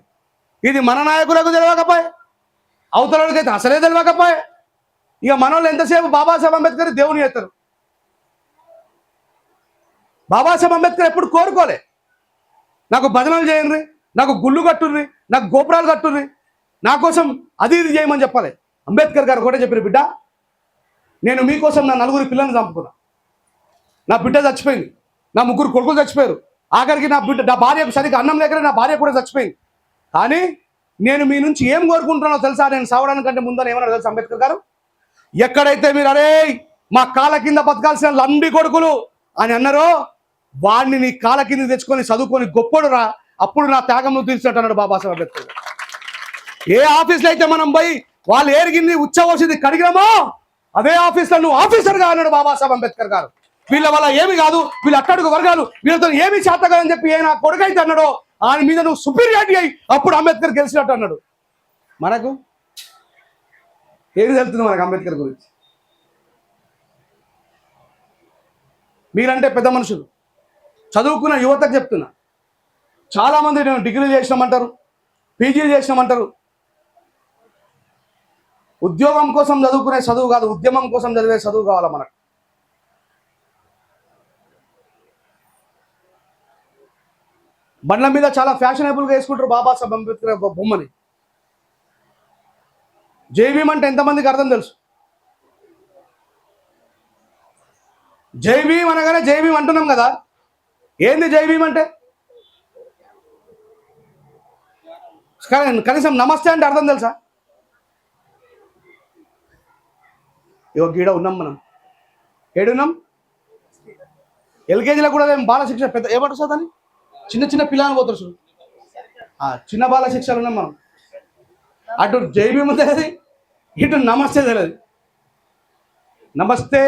ఇది మన నాయకులకు తెలియకపోయే, అవతలకైతే అసలే తెలియకపోయే. ఇక మనోళ్ళు ఎంతసేపు బాబాసాహెబ్ అంబేద్కర్ దేవుని చేస్తారు. బాబాసాహెబ్ అంబేద్కర్ ఎప్పుడు కోరుకోలే నాకు భజనలు చేయండి, నాకు గుళ్ళు కట్టుర్రి, నాకు గోపురాలు కట్టుర్రి, నా కోసం అది ఇది చేయమని చెప్పాలి. అంబేద్కర్ గారు కూడా చెప్పారు, బిడ్డ నేను మీకోసం నా 4 పిల్లల్ని చంపుకున్నా, నా బిడ్డ చచ్చిపోయింది, నా 3 కొడుకులు చచ్చిపోయారు, ఆఖరికి నా భార్యకు సరిగ్గా అన్నం లేకనే నా భార్య కూడా చచ్చిపోయింది. కానీ నేను మీ నుంచి ఏం కోరుకుంటున్నానో తెలుసా, నేను సావడానికంటే ముందని ఏమన్నా తెలుసా అంబేద్కర్ గారు? ఎక్కడైతే మీరు అరే మా కాళ్ళ కింద బతకాల్సిన లంబి కొడుకులు అని అన్నారో వాడిని నీ కాళ్ళ కింద తెచ్చుకొని చదువుకొని గొప్పడురా, అప్పుడు నా త్యాగంలో తీర్చినట్టు అన్నాడు బాబాసాహెబ్ అంబేద్కర్. ఏ ఆఫీస్లో అయితే మనం పోయి వాళ్ళు ఏరిగింది ఉచ్చవోసింది కడిగినామో అదే ఆఫీస్లో నువ్వు ఆఫీసర్గా అన్నాడు బాబాసాహెబ్ అంబేద్కర్ గారు. వీళ్ళ వల్ల ఏమి కాదు, వీళ్ళు అట్టడుగు వర్గాలు, వీళ్ళతో ఏమి చేతగాదని చెప్పి ఏ నా కొడుకైతే అన్నాడో ఆయన మీద నువ్వు సుపీరియారిటీ అయ్యి అప్పుడు అంబేద్కర్ గెలిచినట్టు అన్నాడు. మనకు ఏమి తెలుస్తుంది మనకు అంబేద్కర్ గురించి? మీరంటే పెద్ద మనుషులు, చదువుకున్న యువతకు చెప్తున్నా, చాలామంది నేను డిగ్రీలు చేసినామంటారు, పీజీలు చేసినామంటారు. ఉద్యోగం కోసం చదువుకునే చదువు కాదు, ఉద్యమం కోసం చదివే చదువు కావాలా మనకు. బండ్ల మీద చాలా ఫ్యాషనబుల్గా వేసుకుంటారు బాబాసాహెబ్ అంబేద్కర్ బొమ్మని. జైభీం అంటే ఎంతమందికి అర్థం తెలుసు? జైభీం అనగానే జైభీం అంటున్నాం కదా, ఏంది జైభీం అంటే? కనీసం నమస్తే అంటే అర్థం తెలుసా? ఇగో గీడ ఉన్నాం మనం, ఏడున్నాం? ఎల్కేజీలో కూడా బాలశిక్ష పెద్ద ఏమంటారు సార్ దాన్ని, చిన్న చిన్న పిల్లలు పోతారు చూడు, చిన్న బాల శిక్షలు ఉన్నాం మనం. అటు జైభీము తెలియదు, ఇటు నమస్తే తెలియదు. నమస్తే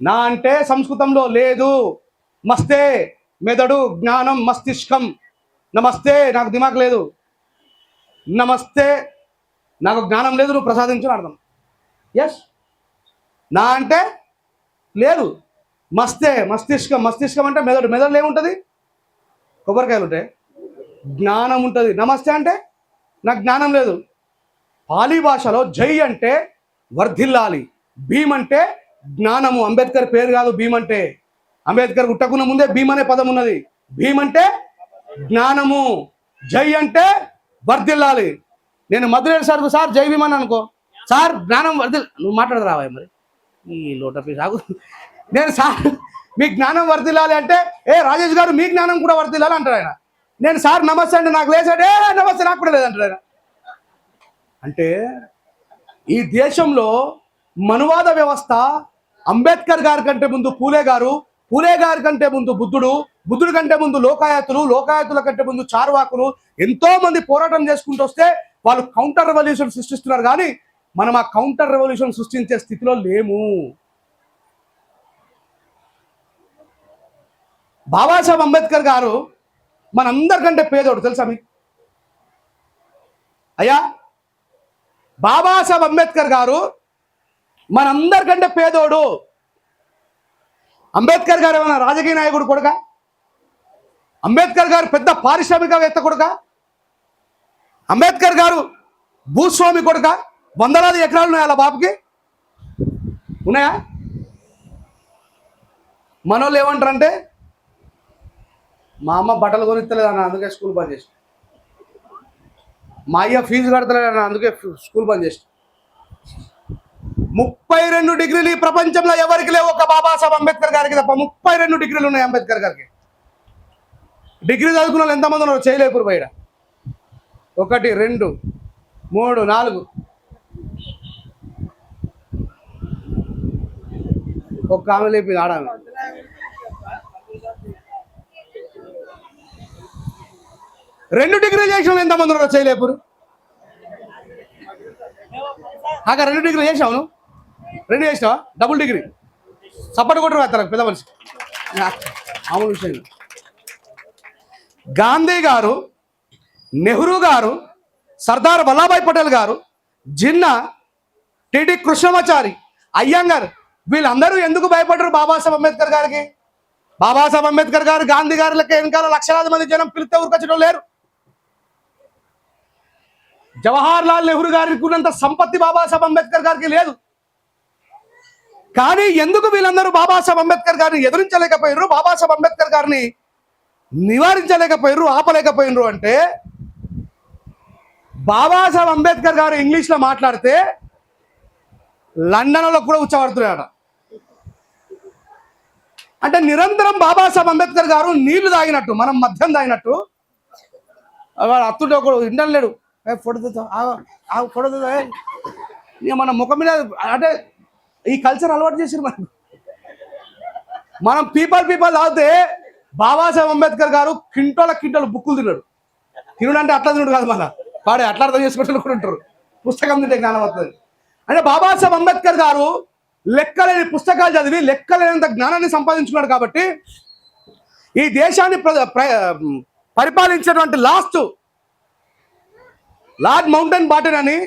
నా అంటే సంస్కృతంలో లేదు, మస్తే మెదడు జ్ఞానం మస్తిష్కం. నమస్తే నాకు దిమాగ్ లేదు, నమస్తే నాకు జ్ఞానం లేదు, నువ్వు ప్రసాదించు అర్థం. ఎస్, నా అంటే లేదు, మస్తే మస్తిష్కం, మస్తిష్కం అంటే మెదడు, మెదడులో ఏముంటుంది? కొబ్బరికాయలు ఉంటాయి, జ్ఞానం ఉంటుంది. నమస్తే అంటే నాకు జ్ఞానం లేదు. పాలీ భాషలో జై అంటే వర్ధిల్లాలి, భీమ్ అంటే జ్ఞానము. అంబేద్కర్ పేరు కాదు భీమ్ అంటే, అంబేద్కర్ పుట్టకున్న ముందే భీమ్ అనే పదం ఉన్నది. భీమ్ అంటే జ్ఞానము, జై అంటే వర్ధిల్లాలి. నేను మధురేడు సార్కు సార్ జై భీమ్ అని అనుకో, సార్ జ్ఞానం వర్ధిల్, నువ్వు మాట్లాడదు రావా మరి ఈ లోటపి సాగు. నేను సార్ మీ జ్ఞానం వర్ధిల్లాలి అంటే ఏ రాజేష్ గారు మీ జ్ఞానం కూడా వర్ధిల్లాలి అంటాడు ఆయన. నేను సార్ నమస్తే అంటే నాకు లేచాడే నమస్తే నాకు కూడా లేదంటాడు ఆయన. అంటే ఈ దేశంలో మనువాద వ్యవస్థ అంబేద్కర్ గారి కంటే ముందు పూలే గారు, పూలే గారి కంటే ముందు బుద్ధుడు, బుద్ధుడి కంటే ముందు లోకాయతులు, లోకాయతుల కంటే ముందు చార్వాకులు ఎంతో మంది పోరాటం చేసుకుంటూ వస్తే వాళ్ళు కౌంటర్ రెవల్యూషన్ సృష్టిస్తున్నారు. కానీ మనం ఆ కౌంటర్ రెవల్యూషన్ సృష్టించే స్థితిలో లేము. బాబాసాహెబ్ అంబేద్కర్ గారు మనందరికంటే పేదోడు తెలుసా మీకు? అయ్యా బాబాసాహెబ్ అంబేద్కర్ గారు మనందరికంటే పేదోడు. అంబేద్కర్ గారు ఏమైనా రాజకీయ నాయకుడు కొడుక? అంబేద్కర్ గారు పెద్ద పారిశ్రామికవేత్త కొడుక? అంబేద్కర్ గారు భూస్వామి కొడుక? వందలాది ఎకరాలు ఉన్నాయి అలా బాబుకి, ఉన్నాయా? మనోళ్ళు ఏమంటారంటే మా అమ్మ బట్టలు కొనిస్తలేదు అన్న అందుకే స్కూల్ బంద్ చేసి, మా అయ్య ఫీజు కడతలేదు అన్న అందుకే స్కూల్ బంద్ చేసి. 32 డిగ్రీలు ఈ ప్రపంచంలో ఎవరికి లేవు, ఒక బాబాసాహెబ్ అంబేద్కర్ గారికి తప్ప 32 డిగ్రీలు ఉన్నాయి అంబేద్కర్ గారికి. డిగ్రీ చదువుకున్న వాళ్ళు ఎంతమంది ఉన్నారు చేయలేపురు బయట? 1 2 3 4 ఒక్క ఆమె లేపి ఆడామె. 2 డిగ్రీలు చేసినావు, ఎంతమంది ఉన్నారో చేయలేపురు. 2 డిగ్రీలు చేసావు నువ్వు, 2 చేసినావా? డబుల్ డిగ్రీ సపోర్ట్ కొట్టరు తనకు పెద్ద మనిషి. మామూలు విషయం. గాంధీ గారు, నెహ్రూ గారు, సర్దార్ వల్లభాయ్ పటేల్ గారు, జిన్నా, టిటి కృష్ణమాచారి, అయ్యంగార్, వీళ్ళందరూ ఎందుకు భయపడరు బాబాసాహెబ్ అంబేద్కర్ గారికి? బాబాసాహెబ్ అంబేద్కర్ గారు గాంధీ గారి లెక్క వెనకాల లక్షలాది మంది జనం పిలిస్తే ఊరుకొచ్చడం లేరు. జవహర్ లాల్ నెహ్రూ గారికి ఉన్నంత సంపత్తి బాబాసాహెబ్ అంబేద్కర్ గారికి లేదు. కానీ ఎందుకు వీళ్ళందరూ బాబాసాహెబ్ అంబేద్కర్ గారిని ఎదురించలేకపోయినరు, బాబాసాహెబ్ అంబేద్కర్ గారిని నివారించలేకపోయినరు, ఆపలేకపోయినరు అంటే, బాబాసాహెబ్ అంబేద్కర్ గారు ఇంగ్లీష్లో మాట్లాడితే లండన్లో కూడా ఉచ్చబడుతున్నాయట. అంటే నిరంతరం బాబాసాహెబ్ అంబేద్కర్ గారు నీళ్లు తాగినట్టు, మనం మద్యం తాగినట్టు, వాడు అత్తుంటే ఒకడు ఇండం లేడు, ఫోటో మన ముఖం మీద. అంటే ఈ కల్చర్ అలవాటు చేసారు మనకు. మనం పీపల్ తాగితే బాబాసాహెబ్ అంబేద్కర్ గారు కింటోల బుక్కులు తిన్నాడు. తినడు అంటే అట్లా తినడు కాదు, మన వాడే అట్లా అర్థం చేసుకుంటూ కూడా ఉంటారు. పుస్తకం తింటే జ్ఞానం వస్తుంది. అంటే బాబాసాహెబ్ అంబేద్కర్ గారు లెక్కలేని పుస్తకాలు చదివి లెక్కలేనంత జ్ఞానాన్ని సంపాదించుకున్నాడు. కాబట్టి ఈ దేశాన్ని పరిపాలించినటువంటి లార్డ్ మౌంటైన్ బాటన్ అని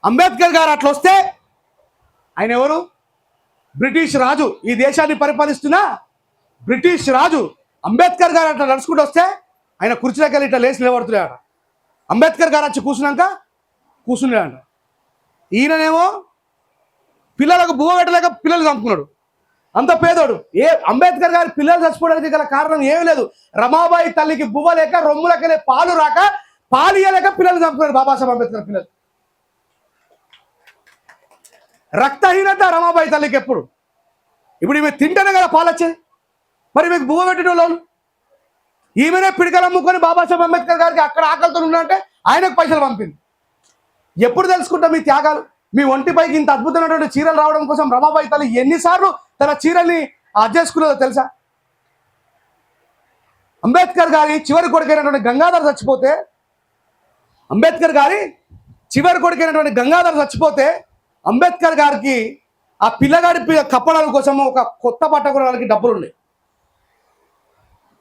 అంబేద్కర్ గారు అట్లా వస్తే, ఆయన ఎవరు? బ్రిటిష్ రాజు. ఈ దేశాన్ని పరిపాలిస్తున్న బ్రిటిష్ రాజు. అంబేద్కర్ గారు అట్లా నడుచుకుంటూ వస్తే ఆయన కుర్చీలోకి వెళ్ళి ఇట్లా లేచి నిలబడుతున్నాడు. అంబేద్కర్ గారు వచ్చి కూర్చున్నాడంట. ఈయననేమో పిల్లలకు బువ్వ పెట్టలేక పిల్లలు చంపుకున్నాడు. అంత పేదోడు. అంబేద్కర్ గారి పిల్లలు చచ్చిపోవడానికి గల కారణం ఏమీ లేదు. రమాబాయి తల్లికి బువ్వ లేక, రొమ్ములకెళ్ళే పాలు రాక, పాలు ఇయ్యలేక పిల్లలు చంపుకున్నాడు బాబాసాహెబ్ అంబేద్కర్ పిల్లలు. రక్తహీనత రమాబాయి తల్లికి ఎప్పుడు. ఇప్పుడు ఈమె తింటేనే కదా పాలు వచ్చేది. మరి మీకు బువ్వ పెట్టిన వాళ్ళు ఈమెనే పిడికలు అమ్ముకొని బాబాసాహెబ్ అంబేద్కర్ గారికి అక్కడ ఆకలితో ఉన్నాడంటే ఆయనకు పైసలు పంపింది. ఎప్పుడు తెలుసుకుంటాం మీ త్యాగాలు? మీ ఒంటిపైకి ఇంత అద్భుతమైనటువంటి చీరలు రావడం కోసం రమాబాయి తల్లి ఎన్నిసార్లు తన చీరల్ని చేసుకున్నదో తెలుసా? అంబేద్కర్ గారి చివరి కొడుకైనటువంటి గంగాధర్ చచ్చిపోతే, అంబేద్కర్ గారికి ఆ పిల్లగాడి కప్పడాల కోసం ఒక కొత్త బట్ట కొనడానికి డబ్బులు ఉన్నాయి.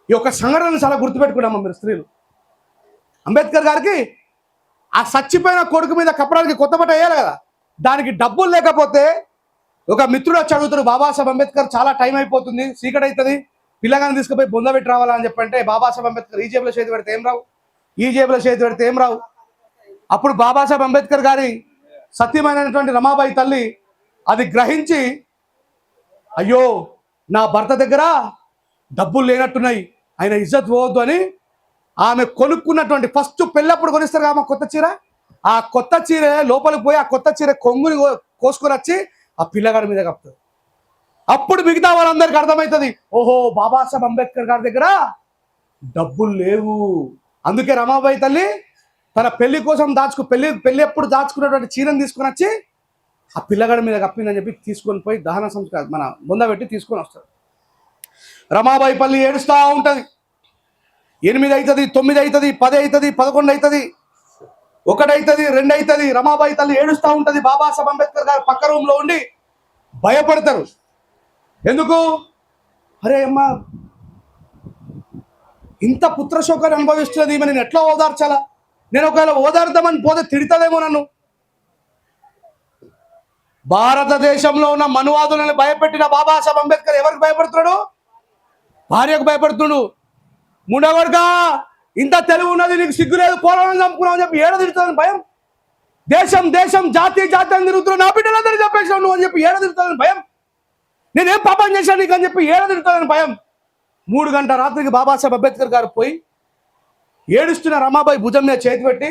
ఈ యొక్క సంఘటనను చాలా గుర్తుపెట్టుకున్నామా మీరు స్త్రీలు? అంబేద్కర్ గారికి ఆ చచ్చిపోయిన కొడుకు మీద కప్పడానికి కొత్త బట్ట వేయాలి కదా, దానికి డబ్బులు లేకపోతే ఒక మిత్రుడు వచ్చి అడుగుతాడు, బాబాసాహెబ్ అంబేద్కర్ చాలా టైం అయిపోతుంది, చీకటి అవుతుంది, పిల్లగాని తీసుకుపోయి బొంద పెట్టి రావాలని చెప్పంటే బాబాసాహెబ్ అంబేద్కర్ ఈ జేబులో చేతి పెడితే ఏం రావు. అప్పుడు బాబాసాహెబ్ అంబేద్కర్ గారి సత్యమైనటువంటి రమాబాయి తల్లి అది గ్రహించి, అయ్యో నా భర్త దగ్గర డబ్బులు లేనట్టున్నాయి, ఆయన ఇజ్జత్ పోవద్దు అని ఆమె కొనుక్కున్నటువంటి ఫస్ట్ పెళ్ళప్పుడు కొనిస్తారు ఆమె కొత్త చీర, ఆ కొత్త చీర లోపలికి పోయి ఆ కొత్త చీర కొంగుని కోసుకొని వచ్చి ఆ పిల్లగాడి మీద కప్పుతుంది. అప్పుడు మిగతా వాళ్ళందరికీ అర్థమవుతుంది, ఓహో బాబాసాహెబ్ అంబేద్కర్ గారి దగ్గర డబ్బులు లేవు. అందుకే రమాబాయి తల్లి తన పెళ్లి కోసం పెళ్లి ఎప్పుడు దాచుకున్నటువంటి చీరను తీసుకొని వచ్చి ఆ పిల్లగాడి మీద కప్పిందని చెప్పి తీసుకొని పోయి దహన సంస్కారం మన ముంద పెట్టి తీసుకొని వస్తారు. రమాబాయి పల్లి ఏడుస్తూ ఉంటుంది. 8 అవుతుంది, 9 అవుతుంది, 10 అవుతుంది, 11 అవుతుంది, 1 అవుతుంది, 2 అవుతుంది. రమాబాయి తల్లి ఏడుస్తూ ఉంటుంది. బాబాసాహెబ్ అంబేద్కర్ గారు పక్క రూమ్లో ఉండి భయపడతారు. ఎందుకు? అరే అమ్మా, ఇంత పుత్రశోకాన్ని అనుభవిస్తున్నది, ఈమె నేను ఎట్లా ఓదార్చాలా? నేను ఒకవేళ ఓదార్దామని పోతే తిడతాదేమో నన్ను. భారతదేశంలో ఉన్న మనువాదులను భయపెట్టిన బాబాసాహెబ్ అంబేద్కర్ ఎవరికి భయపడుతున్నాడు? భార్యకు భయపడుతున్నాడు. ముండగొడక, ఇంత తెలివి ఉన్నది, నీకు సిగ్గు లేదు, పోరాటం చంపుకున్నావు అని చెప్పి ఏడ తిడుతుందని భయం. దేశం జాతి అని తిరుగుతున్నావు, నా బిడ్డలందరూ చెప్పేసావు నువ్వు అని చెప్పి ఏడ తిడుతుందని భయం. నేనేం పాపం చేశాను నీకు అని చెప్పి ఏడ తిడుతుందని భయం. 3 గంటల రాత్రికి బాబాసాహెబ్ అంబేద్కర్ గారు పోయి ఏడుస్తున్న రమాబాయి భుజం మీద చేతి పెట్టి,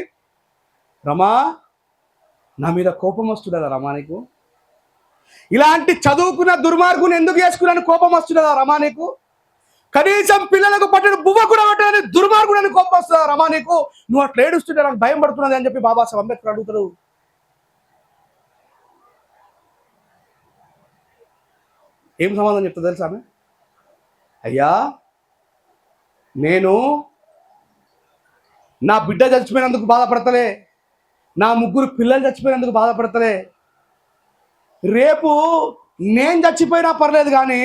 రమా నా మీద కోపం వస్తుందా రమా నీకు? ఇలాంటి చదువుకున్న దుర్మార్గుని ఎందుకు చేసుకున్నాను కోపం వస్తుందా రమా నీకు? కనీసం పిల్లలకు పట్టిన బువ్వ కూడా పట్టని దుర్మార్గుడని కోపం వస్తుందా రమా నీకు? నువ్వు అట్లా ఏడుస్తుంటే నాకు భయం పడుతున్నది అని చెప్పి బాబాసాహెబ్ అంబేద్కర్ అడుగుతారు. ఏం సమాధానం చెప్తా తెలుసా? అయ్యా, నేను నా బిడ్డ చచ్చిపోయినందుకు బాధపడతలే, నా ముగ్గురు పిల్లలు చచ్చిపోయినందుకు బాధపడతలే. రేపు నేను చచ్చిపోయినా పర్లేదు, కానీ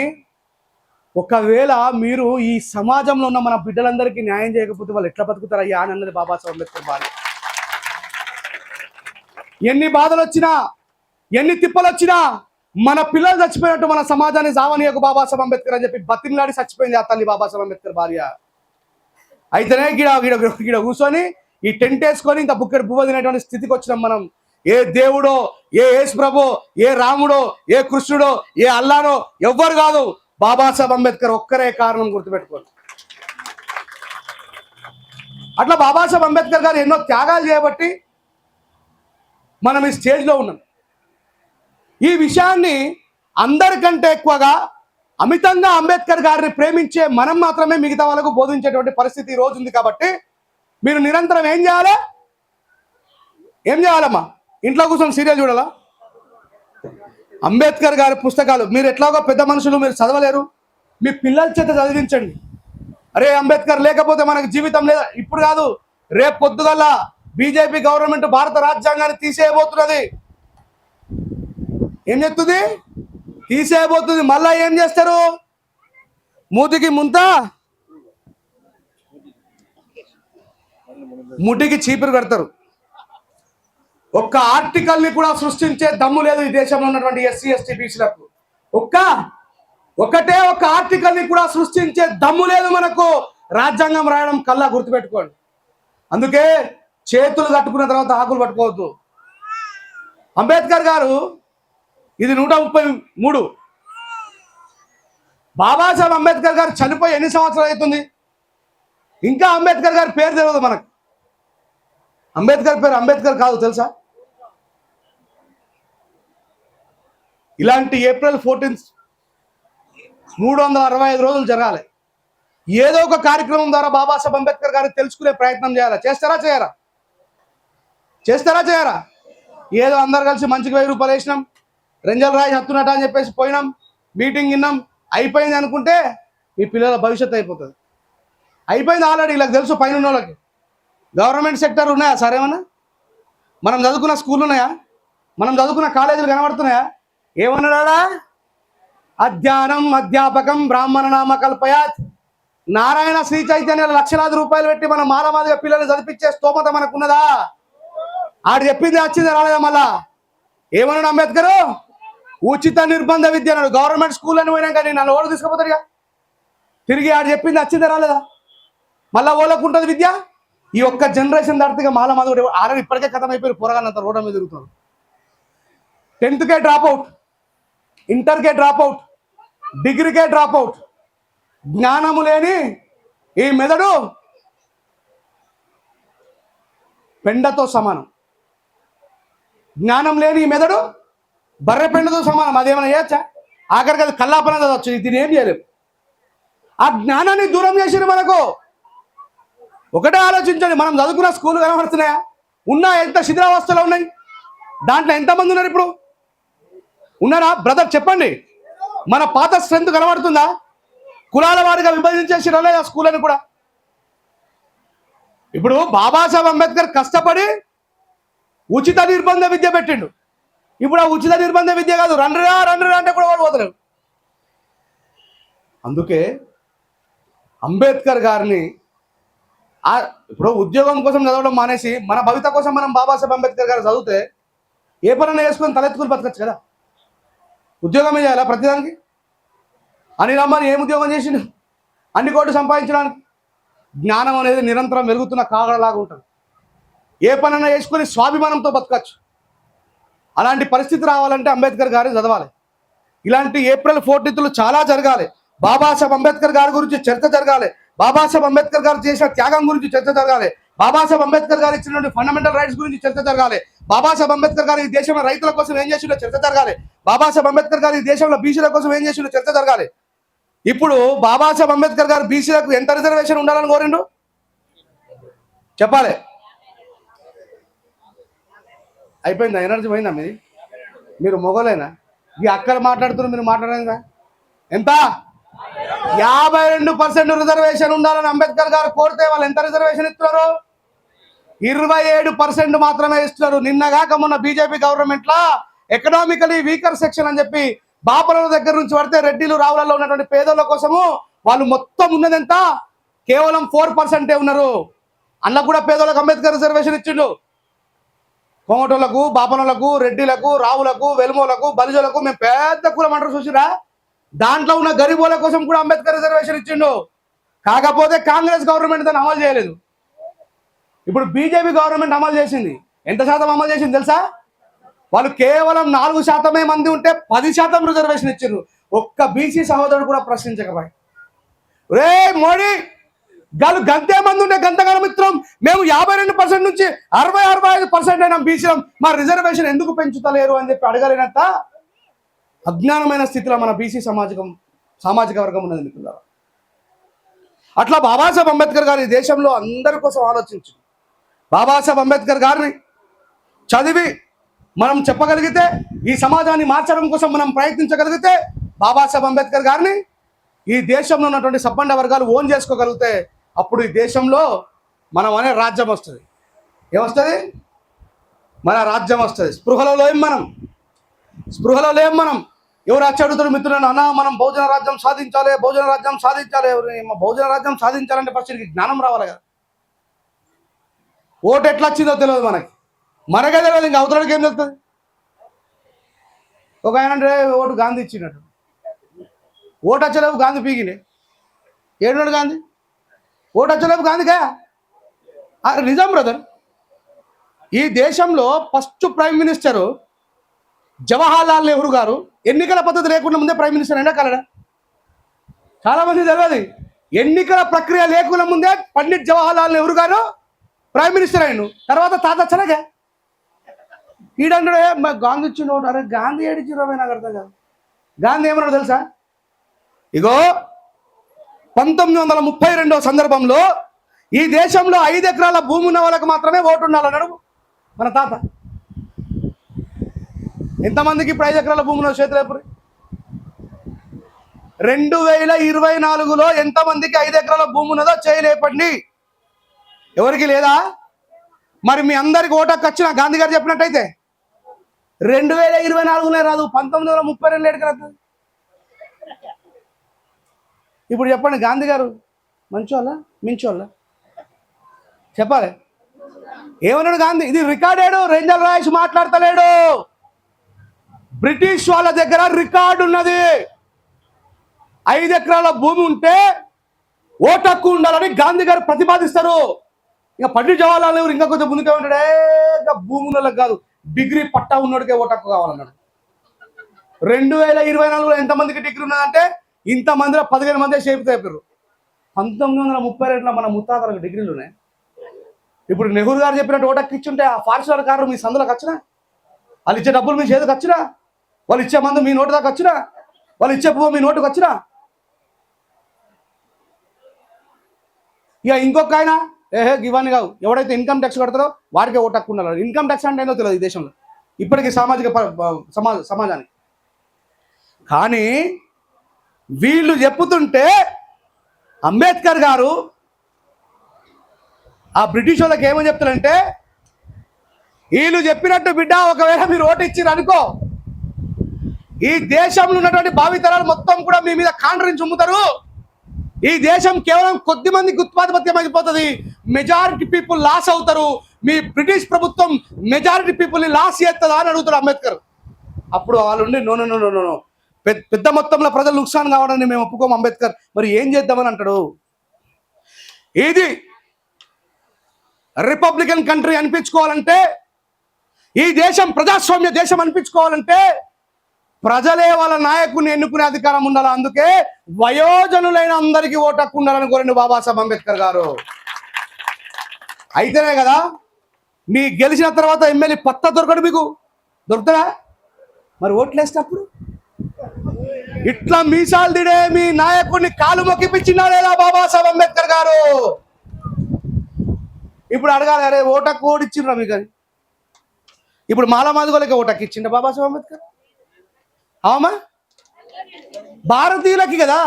ఒకవేళ మీరు ఈ సమాజంలో ఉన్న మన బిడ్డలందరికీ న్యాయం చేయకపోతే వాళ్ళు ఎట్లా బతుకుతారయ్యా అని అన్నది బాబాసాహెబ్ అంబేద్కర్ భార్య. ఎన్ని బాధలు వచ్చినా, ఎన్ని తిప్పలు వచ్చినా మన పిల్లలు చచ్చిపోయినట్టు మన సమాజాన్ని జావనీయకు బాబాసాహెబ్ అంబేద్కర్ అని చెప్పి బతిమలాడి చచ్చిపోయింది ఆ తల్లి బాబాసాహెబ్ అంబేద్కర్ భార్య. అయితేనే గిడ కూర్చొని ఈ టెంట్ వేసుకొని ఇంకా బుక్కెడు బువ్వ తినేటువంటి స్థితికి వచ్చినాం మనం. ఏ దేవుడో, ఏ యేసు ప్రభో, ఏ రాముడో, ఏ కృష్ణుడో, ఏ అల్లానో ఎవ్వరు కాదు, బాబాసాహెబ్ అంబేద్కర్ ఒక్కరే కారణం, గుర్తుపెట్టుకోండి. అట్లా బాబాసాహెబ్ అంబేద్కర్ గారు ఎన్నో త్యాగాలు చేయబట్టి మనం ఈ స్టేజ్లో ఉన్నాం. ఈ విషయాన్ని అందరికంటే ఎక్కువగా అమితంగా అంబేద్కర్ గారిని ప్రేమించే మనం మాత్రమే మిగతా వాళ్ళకు బోధించేటువంటి పరిస్థితి ఈ రోజు ఉంది. కాబట్టి మీరు నిరంతరం ఏం చేయాలమ్మా? ఇంట్లో కూర్చొని సీరియల్ చూడాలా? అంబేద్కర్ గారి పుస్తకాలు మీరు ఎట్లాగో పెద్ద మనుషులు, మీరు చదవలేరు, మీ పిల్లల చేత చదివించండి. అరే అంబేద్కర్ లేకపోతే మనకు జీవితం లేదా, ఇప్పుడు కాదు రేపు పొద్దుగల్లా బీజేపీ గవర్నమెంట్ భారత రాజ్యాంగాన్ని తీసేయబోతున్నది. ఏం చెప్తుంది? తీసేయబోతుంది. మళ్ళా ఏం చేస్తారు? మూతికి ముంత, ముటికి చీపురు కడతారు. ఒక్క ఆర్టికల్ని కూడా సృష్టించే దమ్ము లేదు ఈ దేశంలో ఉన్నటువంటి ఎస్సీ ఎస్టీ బీసీలకు. ఒకటే ఒక ఆర్టికల్ని కూడా సృష్టించే దమ్ము లేదు మనకు రాజ్యాంగం రాయడం కల్లా, గుర్తుపెట్టుకోండి. అందుకే చేతులు కట్టుకున్న తర్వాత ఆకులు పట్టుకోవద్దు. అంబేద్కర్ గారు ఇది 133. బాబాసాహెబ్ అంబేద్కర్ గారు చనిపోయి ఎన్ని సంవత్సరాలు అవుతుంది? ఇంకా అంబేద్కర్ గారి పేరు తెలియదు మనకు. అంబేద్కర్ పేరు అంబేద్కర్ కాదు, తెలుసా? ఇలాంటి ఏప్రిల్ 14 365 రోజులు జరగాలి. ఏదో ఒక కార్యక్రమం ద్వారా బాబాసాహెబ్ అంబేద్కర్ గారిని తెలుసుకునే ప్రయత్నం చేయాలి. చేస్తారా చేయరా? ఏదో అందరు కలిసి మంచిగా 1000 రూపాయలు వేసినాం, రెంజల్ రాయి హత్తునట అని చెప్పేసి పోయినాం, మీటింగ్ విన్నాం, అయిపోయింది అనుకుంటే మీ పిల్లల భవిష్యత్తు అయిపోతుంది. అయిపోయింది ఆల్రెడీ. ఇలా తెలుసు పైన ఉన్న వాళ్ళకి. గవర్నమెంట్ సెక్టర్ ఉన్నాయా సార్? ఏమన్నా మనం చదువుకున్న స్కూల్ ఉన్నాయా? మనం చదువుకున్న కాలేజీలు కనబడుతున్నాయా? ఏమన్నాడా? అధ్యానం అధ్యాపకం బ్రాహ్మణ నామ కల్పయాత్. నారాయణ శ్రీ చైతన్యాలు లక్షలాది రూపాయలు పెట్టి మన మాలమాదిగా పిల్లల్ని చదివించే స్తోమత మనకున్నదా? ఆడు చెప్పింది వచ్చింది రాలేదా? మళ్ళా ఏమన్నాడు అంబేద్కర్? ఉచిత నిర్బంధ విద్య అన్నాడు. గవర్నమెంట్ స్కూల్ అని పోయినాక నేను నన్ను ఓళ్ళు తీసుకుపోతాడుగా. తిరిగి ఆడు చెప్పింది వచ్చిందా రాలేదా? మళ్ళా ఓళ్ళకు ఉంటుంది విద్య. ఈ ఒక్క జనరేషన్ దాటిగా మాలమాధవుడు ఆల్రెడీ ఇప్పటికే కథం అయిపోయి పోరగానంత రోడ్ల మీద తిరుగుతున్నాడు. 10th డ్రాప్ అవుట్, ఇంటర్కే డ్రాప్ అవుట్, డిగ్రీకే డ్రాప్ అవుట్. జ్ఞానము లేని ఈ మెదడు పెండతో సమానం. జ్ఞానం లేని ఈ మెదడు బర్రె పెండతో సమానం. అదేమైనా చేయొచ్చా? ఆఖరికి అది కల్లాపన చదవచ్చు. దీన్ని ఏం చేయలేము. ఆ జ్ఞానాన్ని దూరం చేసిన మనకు. ఒకటే ఆలోచించండి, మనం చదువుకున్న స్కూల్ కనబడుతున్నాయా? ఉన్నా? ఎంత శిథిలావస్థలో ఉన్నాయి? దాంట్లో ఎంతమంది ఉన్నారు? ఇప్పుడు ఉన్నారా బ్రదర్? చెప్పండి. మన పాత స్ట్రెంత్ కనబడుతుందా? కులాల వారిగా విభజించేసి రాలేదు ఆ స్కూల్ అని కూడా. ఇప్పుడు బాబాసాహెబ్ అంబేద్కర్ కష్టపడి ఉచిత నిర్బంధ విద్య పెట్టిండు. ఇప్పుడు ఆ ఉచిత నిర్బంధ విద్య కాదు, రండ్రా అంటే కూడా వాడు పోతలేడు. అందుకే అంబేద్కర్ గారిని ఇప్పుడు ఉద్యోగం కోసం చదవడం మానేసి మన భవిత కోసం మనం బాబాసాహెబ్ అంబేద్కర్ గారు చదివితే ఏ పనైనా వేసుకొని తలెత్తుకుని బతకచ్చు కదా. ఉద్యోగమే చేయాలా ప్రతిదానికి? అనిల్ అంబానీ ఏం ఉద్యోగం చేసిండు అన్ని కోట్లు సంపాదించడానికి? జ్ఞానం అనేది నిరంతరం వెలుగుతున్న కాగడలాగా ఉంటుంది. ఏ పనైనా వేసుకొని స్వాభిమానంతో బతకచ్చు. అలాంటి పరిస్థితి రావాలంటే అంబేద్కర్ గారిని చదవాలి. ఇలాంటి ఏప్రిల్ 14th చాలా జరగాలి. బాబాసాహెబ్ అంబేద్కర్ గారి గురించి చర్చ జరగాలి. బాబాసాహెబ్ అంబేద్కర్ గారు చేసిన త్యాగం గురించి చర్చ జరగాలి. బాబాసాహెబ్ అంబేద్కర్ గారు ఇచ్చినటువంటి ఫండమెంటల్ రైట్స్ గురించి చర్చ జరగాలి. బాబాసాహెబ్ అంబేద్కర్ గారు ఈ దేశంలో రైతుల కోసం ఏం చేసిండో చర్చ జరగాలి. బాబాసాహెబ్ అంబేద్కర్ గారు ఈ దేశంలో బీసీల కోసం ఏం చేసిండో చర్చ జరగాలి. ఇప్పుడు బాబాసాహెబ్ అంబేద్కర్ గారు బీసీలకు ఎంత రిజర్వేషన్ ఉండాలని కోరిండు చెప్పాలి. అయిపోయిందా? ఎనర్జీ పోయిందా మీది? మీరు మొగలేనా? ఈ అక్కడ మాట్లాడుతున్నారు, మీరు మాట్లాడేదా? ఎంత? 52% రిజర్వేషన్ ఉండాలని అంబేద్కర్ గారు కోరితే వాళ్ళు ఎంత రిజర్వేషన్ ఇస్తున్నారు? 27% మాత్రమే ఇస్తున్నారు. నిన్నగాక మొన్న బీజేపీ గవర్నమెంట్లో ఎకనామికలీ వీకర్ సెక్షన్ అని చెప్పి బాపల దగ్గర నుంచి పడితే రెడ్డిలు రావులలో ఉన్నటువంటి పేదల కోసము వాళ్ళు మొత్తం ఉన్నదంతా కేవలం 4% ఉన్నారు. అన్న కూడా పేదలకు అంబేద్కర్ రిజర్వేషన్ ఇచ్చిండు. కోమటోళ్లకు, బాపనలకు, రెడ్డిలకు, రావులకు, వెలుమోలకు, బలిజలకు మేము పెద్ద కులం అంటారు చూసిరా, దాంట్లో ఉన్న గరీబోల కోసం కూడా అంబేద్కర్ రిజర్వేషన్ ఇచ్చిండు. కాకపోతే కాంగ్రెస్ గవర్నమెంట్ దాన్ని అమలు చేయలేదు. ఇప్పుడు బీజేపీ గవర్నమెంట్ అమలు చేసింది. ఎంత శాతం అమలు చేసింది తెలుసా? వాళ్ళు కేవలం 4% మంది ఉంటే 10% రిజర్వేషన్ ఇచ్చారు. ఒక్క బీసీ సహోదరుడు కూడా ప్రశ్నించకపోయి, రే మోడీ గాలు గంతే మంది ఉంటే గంతగాన మిత్రం మేము 52% నుంచి 60-65% అయినా బీసీలం, మా రిజర్వేషన్ ఎందుకు పెంచుతలేరు అని చెప్పి అడగలేనంత అజ్ఞానమైన స్థితిలో మన బీసీ సామాజిక వర్గం ఉన్నది మిత్రులారా. అట్లా బాబాసాహెబ్ అంబేద్కర్ గారు ఈ దేశంలో అందరి కోసం ఆలోచించు. బాబాసాహెబ్ అంబేద్కర్ గారిని చదివి మనం చెప్పగలిగితే, ఈ సమాజాన్ని మార్చడం కోసం మనం ప్రయత్నించగలిగితే, బాబాసాహెబ్ అంబేద్కర్ గారిని ఈ దేశంలో ఉన్నటువంటి సబ్బండ వర్గాలు ఓన్ చేసుకోగలిగితే అప్పుడు ఈ దేశంలో మనం అనే రాజ్యం వస్తుంది. ఏమొస్తుంది? మన రాజ్యం వస్తుంది. స్పృహలో లేం మనం. ఎవరు అచ్చడుగుతారు మిత్రులను, అన్న మనం బహుజన రాజ్యం సాధించాలి, బహుజన రాజ్యం సాధించాలి. బహుజన రాజ్యం సాధించాలంటే ఫస్ట్ జ్ఞానం రావాలి కదా. ఓటు ఎట్లా వచ్చిందో తెలియదు మనకే తెలియదు, ఇంకా అవతలకి ఏం తెలుస్తుంది? ఒక ఆయన అంటే ఓటు గాంధీ ఇచ్చినట్టు, ఓటు వచ్చేలేపు గాంధీ పీకినే ఏడున్నాడు గాంధీ, ఓటు వచ్చేలేపు గాంధీకా? నిజం బ్రదర్. ఈ దేశంలో first prime minister Jawaharlal Nehru గారు ఎన్నికల పద్ధతి లేకుండా ముందే ప్రైమ్ మినిస్టర్ అయినా కలడా? చాలామంది తెలియదు. ఎన్నికల ప్రక్రియ లేకుండా ముందే పండిట్ జవహర్లాల్ నెహ్రూ గారు ప్రైమ్ మినిస్టర్ అయ్యాను. తర్వాత తాత వచ్చాగా ఈడంటాడు, గాంధీ ఇచ్చిన ఓటు. అరే గాంధీ ఏడిచ్చిరో నాకు అర్థం కాదు. గాంధీ ఏమన్నాడు తెలుసా? ఇగో 1932 సందర్భంలో ఈ దేశంలో 5 ఎకరాల భూమి ఉన్న వాళ్ళకి మాత్రమే ఓటు ఉండాలన్నాడు మన తాత. ఎంతమందికి ఇప్పుడు 5 ఎకరాల భూమి ఉన్న చేతులు ఎప్పుడు? 2024లో ఎంతమందికి 5 ఎకరాల భూమి ఉన్నదో చేయలేపండి. ఎవరికి లేదా? మరి మీ అందరికి ఓటకు వచ్చిన గాంధీ గారు చెప్పినట్టయితే 2024లోనే రాదు, 1932 ఏడుకి రాదు. ఇప్పుడు చెప్పండి, గాంధీ గారు మంచోళ్ళ మించోళ్ళ? చెప్పాలి. ఏమన్నాడు గాంధీ? ఇది రికార్డేడు, రేంజల్ రాయస్ మాట్లాడతలేడు. బ్రిటిష్ వాళ్ళ దగ్గర రికార్డు ఉన్నది. 5 ఎకరాల భూమి ఉంటే ఓటు హక్కు ఉండాలని గాంధీ గారు ప్రతిపాదిస్తారు. ఇక పండిట్ జవహర్లాల్ నెహ్రూ ఇంకా కొంచెం ముందుకే ఉంటాడే, ఇంకా భూమి ఉన్నోళ్ళకి కాదు, డిగ్రీ పట్టా ఉన్నోడికే ఓటు హక్కు కావాలన్నాడు. 2024లో ఎంతమందికి డిగ్రీ ఉన్నదంటే ఇంతమందిలో 15 మందే షేప్ చెప్పారు. 1932లో మన ముత్తాతలకు డిగ్రీలు ఉన్నాయి. ఇప్పుడు నెహ్రూ గారు చెప్పినట్టు ఓటు హక్కు ఇచ్చుంటే ఆ ఫారెస్ట్ కారు మీ సందులోకి వచ్చినా, వాళ్ళు ఇచ్చే డబ్బులు మీ చేతికి వచ్చినా, వాళ్ళు ఇచ్చే మందు మీ నోటు దాకా వచ్చినా, వాళ్ళు ఇచ్చే పువ్వు మీ నోటుకు వచ్చినా, ఇక ఇంకొక ఆయన ఇవన్నీ కావు, ఎవడైతే ఇన్కమ్ ట్యాక్స్ కడతారో వాడికే ఓటు హక్కు ఉండాలి. ఇన్కమ్ ట్యాక్స్ అంటే ఏందో తెలియదు ఈ దేశంలో ఇప్పటికీ సమాజానికి. కానీ వీళ్ళు చెప్పుతుంటే అంబేద్కర్ గారు ఆ బ్రిటిష్ వాళ్ళకి ఏమని చెప్తారంటే, వీళ్ళు చెప్పినట్టు బిడ్డ ఒకవేళ మీరు ఓటు ఇచ్చిర్రు అనుకో, ఈ దేశంలో ఉన్నటువంటి భావితరాలు మొత్తం కూడా మీ మీద కాండ్రించి ఉమ్ముతారు. ఈ దేశం కేవలం కొద్ది మందికి ఉత్పాదపత్యం అయిపోతుంది, మెజారిటీ పీపుల్ లాస్ అవుతారు. మీ బ్రిటిష్ ప్రభుత్వం మెజారిటీ పీపుల్ని లాస్ చేస్తుందా అని అడుగుతారు అంబేద్కర్. అప్పుడు వాళ్ళు ఉండి no no no no no, పెద్ద మొత్తంలో ప్రజలు నుక్సాన్ కావడాన్ని మేము ఒప్పుకోము అంబేద్కర్, మరి ఏం చేద్దామని అంటాడు. ఇది రిపబ్లికన్ కంట్రీ అనిపించుకోవాలంటే, ఈ దేశం ప్రజాస్వామ్య దేశం అనిపించుకోవాలంటే ప్రజలే వాళ్ళ నాయకుడిని ఎన్నుకునే అధికారం ఉండాలి. అందుకే వయోజనులైన అందరికీ ఓటు హక్కు ఉండాలని కోరిండు బాబాసాహెబ్ అంబేద్కర్ గారు. అయితేనే కదా మీ గెలిచిన తర్వాత ఎమ్మెల్యే పత్తా దొరకడు, మీకు దొరుకుతారా? మరి ఓట్లు వేసేటప్పుడు ఇట్లా మీసాలు తిడే మీ నాయకుడిని కాలు మొక్కిపించినా లేదా బాబాసాహెబ్ అంబేద్కర్ గారు? ఇప్పుడు అడగాలి, అరే ఓటు హక్కు ఓడిచ్చిండ్రా మీకు అని. ఇప్పుడు మాలమాదిగోళ్ళకి ఓటు హక్కు ఇచ్చిండ బాబాసాహెబ్ అంబేద్కర్? అవుమా? భారతీయులకి కదా.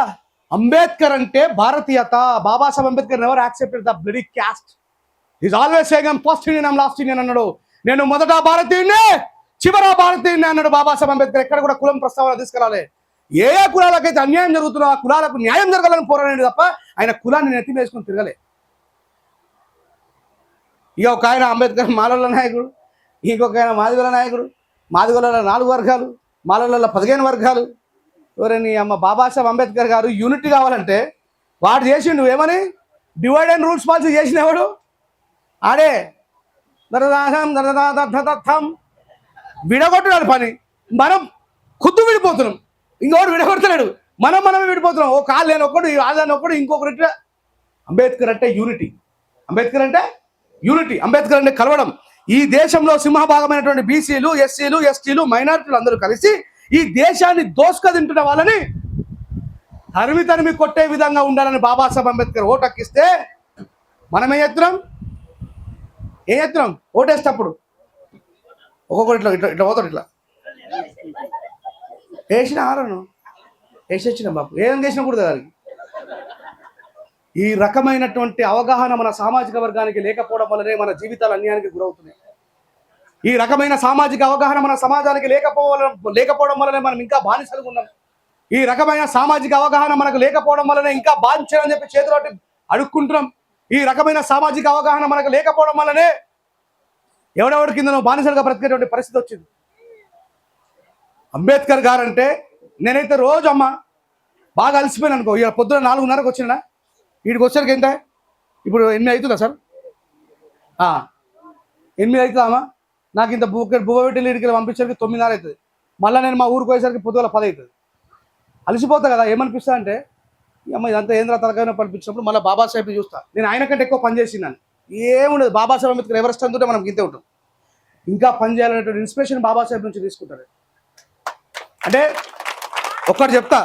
అంబేద్కర్ అంటే భారతీయత. Babasaheb Ambedkar never accepted the bloody caste. Is always saying first Indian last Indian అన్నాడు. నేను మొదట భారతీయుడినే చివర భారతీయుడిని అన్నాడు బాబాసాహెబ్ అంబేద్కర్. ఎక్కడ కూడా కులం ప్రస్తావన తీసుకురాలే. ఏ ఏ కులాలకైతే అన్యాయం జరుగుతుందో ఆ కులాలకు న్యాయం జరగాలని పోరాడండి తప్ప ఆయన కులాన్ని నెత్తి వేసుకుని తిరగలే. ఇక ఒక ఆయన అంబేద్కర్ మాలల నాయకుడు, ఇంకొక ఆయన మాదిగల నాయకుడు. మాదిగల 4 వర్గాలు, మాలల 15 వర్గాలు. ఎవరని అమ్మ బాబాసాహెబ్ అంబేద్కర్ గారు యూనిటీ కావాలంటే వాడు చేసిండు ఏమని డివైడ్ అండ్ రూల్స్ పాలసీ చేసినవాడు ఆడే. దరదాథం విడగొట్టున్నాడు పని. మనం ఖుద్దు విడిపోతున్నాం, ఇంకొకటి విడగొడతలేడు. మనమే విడిపోతున్నాం. ఓ కాళ్ళు లేని ఒకడు, ఆదాన్ని ఒకడు, ఇంకొకటి. అంబేద్కర్ అంటే యూనిటీ. అంబేద్కర్ అంటే యూనిటీ. అంబేద్కర్ అంటే కలవడం. ఈ దేశంలో సింహభాగమైనటువంటి బీసీలు, ఎస్సీలు, ఎస్టీలు, మైనారిటీలు అందరూ కలిసి ఈ దేశాన్ని దోసుక తింటున్న వాళ్ళని తరిమి కొట్టే విధంగా ఉండాలని బాబాసాహెబ్ అంబేద్కర్ ఓటక్కిస్తే మనం ఏం చేస్తున్నాం ఓటేసేటప్పుడు ఒక్కొక్కటి ఇట్లా ఇట్లా పోతాడు. ఇట్లా వేసిన ఆరను వేసేసిన బాబు ఏం చేసినా కూడా దానికి. ఈ రకమైనటువంటి అవగాహన మన సామాజిక వర్గానికి లేకపోవడం వల్లనే మన జీవితాలు అన్యాయానికి గురవుతున్నాయి. ఈ రకమైన సామాజిక అవగాహన మన సమాజానికి లేకపోవడం వల్లనే మనం ఇంకా బానిసలుగా ఉన్నాం. ఈ రకమైన సామాజిక అవగాహన మనకు లేకపోవడం వల్లనే ఇంకా బాధించాలని చెప్పి చేతులటి అడుక్కుంటున్నాం. ఈ రకమైన సామాజిక అవగాహన మనకు లేకపోవడం వల్లనే ఎవడెవడి కింద బానిసలుగా బ్రతికేటువంటి పరిస్థితి వచ్చింది. అంబేద్కర్ గారు అంటే నేనైతే రోజు అమ్మ బాగా అలసిపోయాను అనుకో. ఇక పొద్దున 4:30కు వచ్చినా వీడికి వచ్చరికి ఎంత ఇప్పుడు 8 అవుతుందా సార్? 8 అవుతుందా అమ్మా? నాకు ఇంత బువ్వ పెట్టి వీడికి పంపించడానికి 9:30 అవుతుంది. మళ్ళీ నేను మా ఊరికి పోయేసరికి పొద్దుగల 10 అవుతుంది. అలసిపోతా కదా. ఏమనిపిస్తా అంటే అమ్మ ఇదంతా ఏంద్ర తలకైనా పంపించినప్పుడు మళ్ళీ బాబాసాహెబ్ని చూస్తా. నేను ఆయన కంటే ఎక్కువ పని చేసినాను. ఏముండదు. బాబాసాహెబ్ అంబేద్కర్ ఎవరెస్ట్ అందుంటే మనం ఇంతే ఉంటాం. ఇంకా పని చేయాలనేటువంటి ఇన్స్పిరేషన్ బాబాసాహెబ్ నుంచి తీసుకుంటారు. అంటే ఒక్కటి చెప్తా,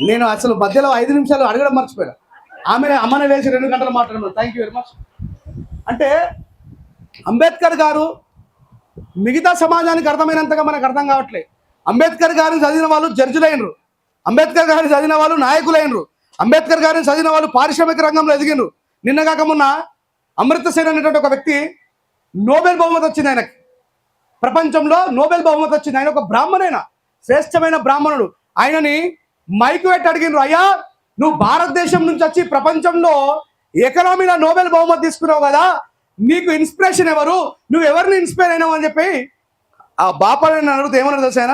నేను అసలు మధ్యలో 5 నిమిషాలు అడగడం మర్చిపోయాను. అమ్మనే వేసి 2 గంటలు మాట్లాడమని. Thank you very much. అంటే అంబేద్కర్ గారు మిగతా సమాజానికి అర్థమైనంతగా మనకు అర్థం కావట్లేదు. అంబేద్కర్ గారిని చదివిన వాళ్ళు జడ్జిలైనరు, అంబేద్కర్ గారిని చదివిన వాళ్ళు నాయకులైనరు, అంబేద్కర్ గారిని చదివిన వాళ్ళు పారిశ్రామిక రంగంలో ఎదిగినరు. నిన్న కాక మొన్న అమృత సేన్ అనేటువంటి ఒక వ్యక్తి నోబెల్ బహుమతి వచ్చింది ఆయనకి. ప్రపంచంలో నోబెల్ బహుమతి వచ్చింది. ఆయన ఒక బ్రాహ్మణైన శ్రేష్టమైన బ్రాహ్మణుడు. ఆయనని మైకు పెట్టి అడిగినారు, అయ్యా నువ్వు భారతదేశం నుంచి వచ్చి ప్రపంచంలో ఎకనామీలో నోబెల్ బహుమతి తీసుకున్నావు కదా, నీకు ఇన్స్పిరేషన్ ఎవరు, నువ్వు ఎవరిని ఇన్స్పైర్ అయినావు అని చెప్పి ఆ బాపాలని అడిగితే ఏమన్నా తెలుసు ఆయన,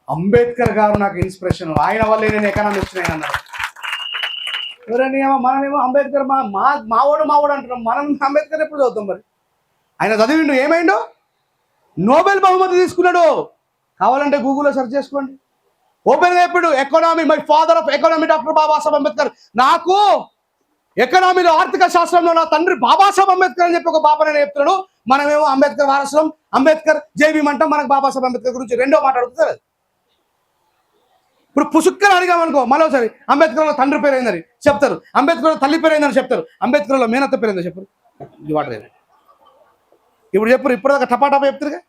అంబేద్కర్ గారు నాకు ఇన్స్పిరేషన్, ఆయన వల్లే నేను ఎకనామిక్స్ అన్నాడు. ఎవరైనా మనమేమో అంబేద్కర్ మావోడు అంటున్నాం. మనం అంబేద్కర్ ఎప్పుడు చదువుతాం? మరి ఆయన చదివిండు ఏమైండు? నోబెల్ బహుమతి తీసుకున్నాడు. కావాలంటే గూగుల్లో సెర్చ్ చేసుకోండి. ఓపెన్గా చెప్పాడు, economy, my father of economy doctor Babasaheb Ambedkar. నాకు ఎకనామీలో ఆర్థిక శాస్త్రంలో నా తండ్రి బాబాసాహెబ్ అంబేద్కర్ అని చెప్పి ఒక బాబానే చెప్తున్నాడు. మనమేమో అంబేద్కర్ వారసులం, అంబేద్కర్ జైవీం అంటాం. మనకు బాబాసాహెబ్ అంబేద్కర్ గురించి రెండో మాట అడుగుతుంది. ఇప్పుడు పుసుక్కని అడిగామనుకో మరోసారి అంబేద్కర్లో తండ్రి పేరు ఏందని చెప్తారు, అంబేద్కర్లో తల్లి పేరు ఏందని చెప్తారు, అంబేద్కర్లో మేనత్త పేరు ఏందని చెప్పారు. ఇది వాటర్ ఏది ఇప్పుడు చెప్పరు, ఇప్పటిదాకా టపాటపా చెప్తారుగా.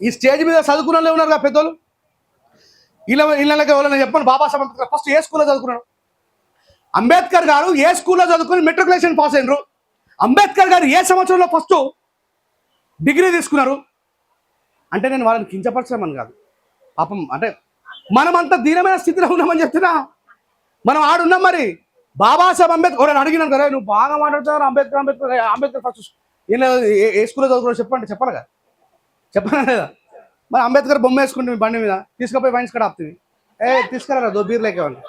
ఈ స్టేజ్ మీద చదువుకున్న వాళ్ళు ఉన్నారు కదా పెద్దోళ్ళు, ఇళ్ళకి ఎవరైనా చెప్పండి బాబాసాహెబ్ అంబేద్కర్ ఫస్ట్ ఏ స్కూల్లో చదువుకున్నాడు? అంబేద్కర్ గారు ఏ స్కూల్లో చదువుకుని మెట్రికులేషన్ పాస్ అయినరు? అంబేద్కర్ గారు ఏ సంవత్సరంలో ఫస్ట్ డిగ్రీ తీసుకున్నారు? అంటే నేను వాళ్ళని కించపరచమని కాదు, పాపం అంటే మనమంతా దీనమైన స్థితిలో ఉన్నామని చెప్తున్నా. మనం ఆడున్నాం. మరి బాబాసాహెబ్ అంబేద్కర్ ఎవరైనా అడిగినాను కదా, నువ్వు బాగా మాట్లాడుతున్నారు అంబేద్కర్ అంబేద్కర్ అంబేద్కర్ ఫస్ట్ ఏ స్కూల్లో చదువుకున్నాడు చెప్పాలి కదా, చెప్పాలా లేదా? మరి అంబేద్కర్ బొమ్మ వేసుకుంటుంది బండి మీద, తీసుకుపోయి వైన్స్ కూడా ఆపుతుంది. తీసుకురా బీర్లేకే వాళ్ళు.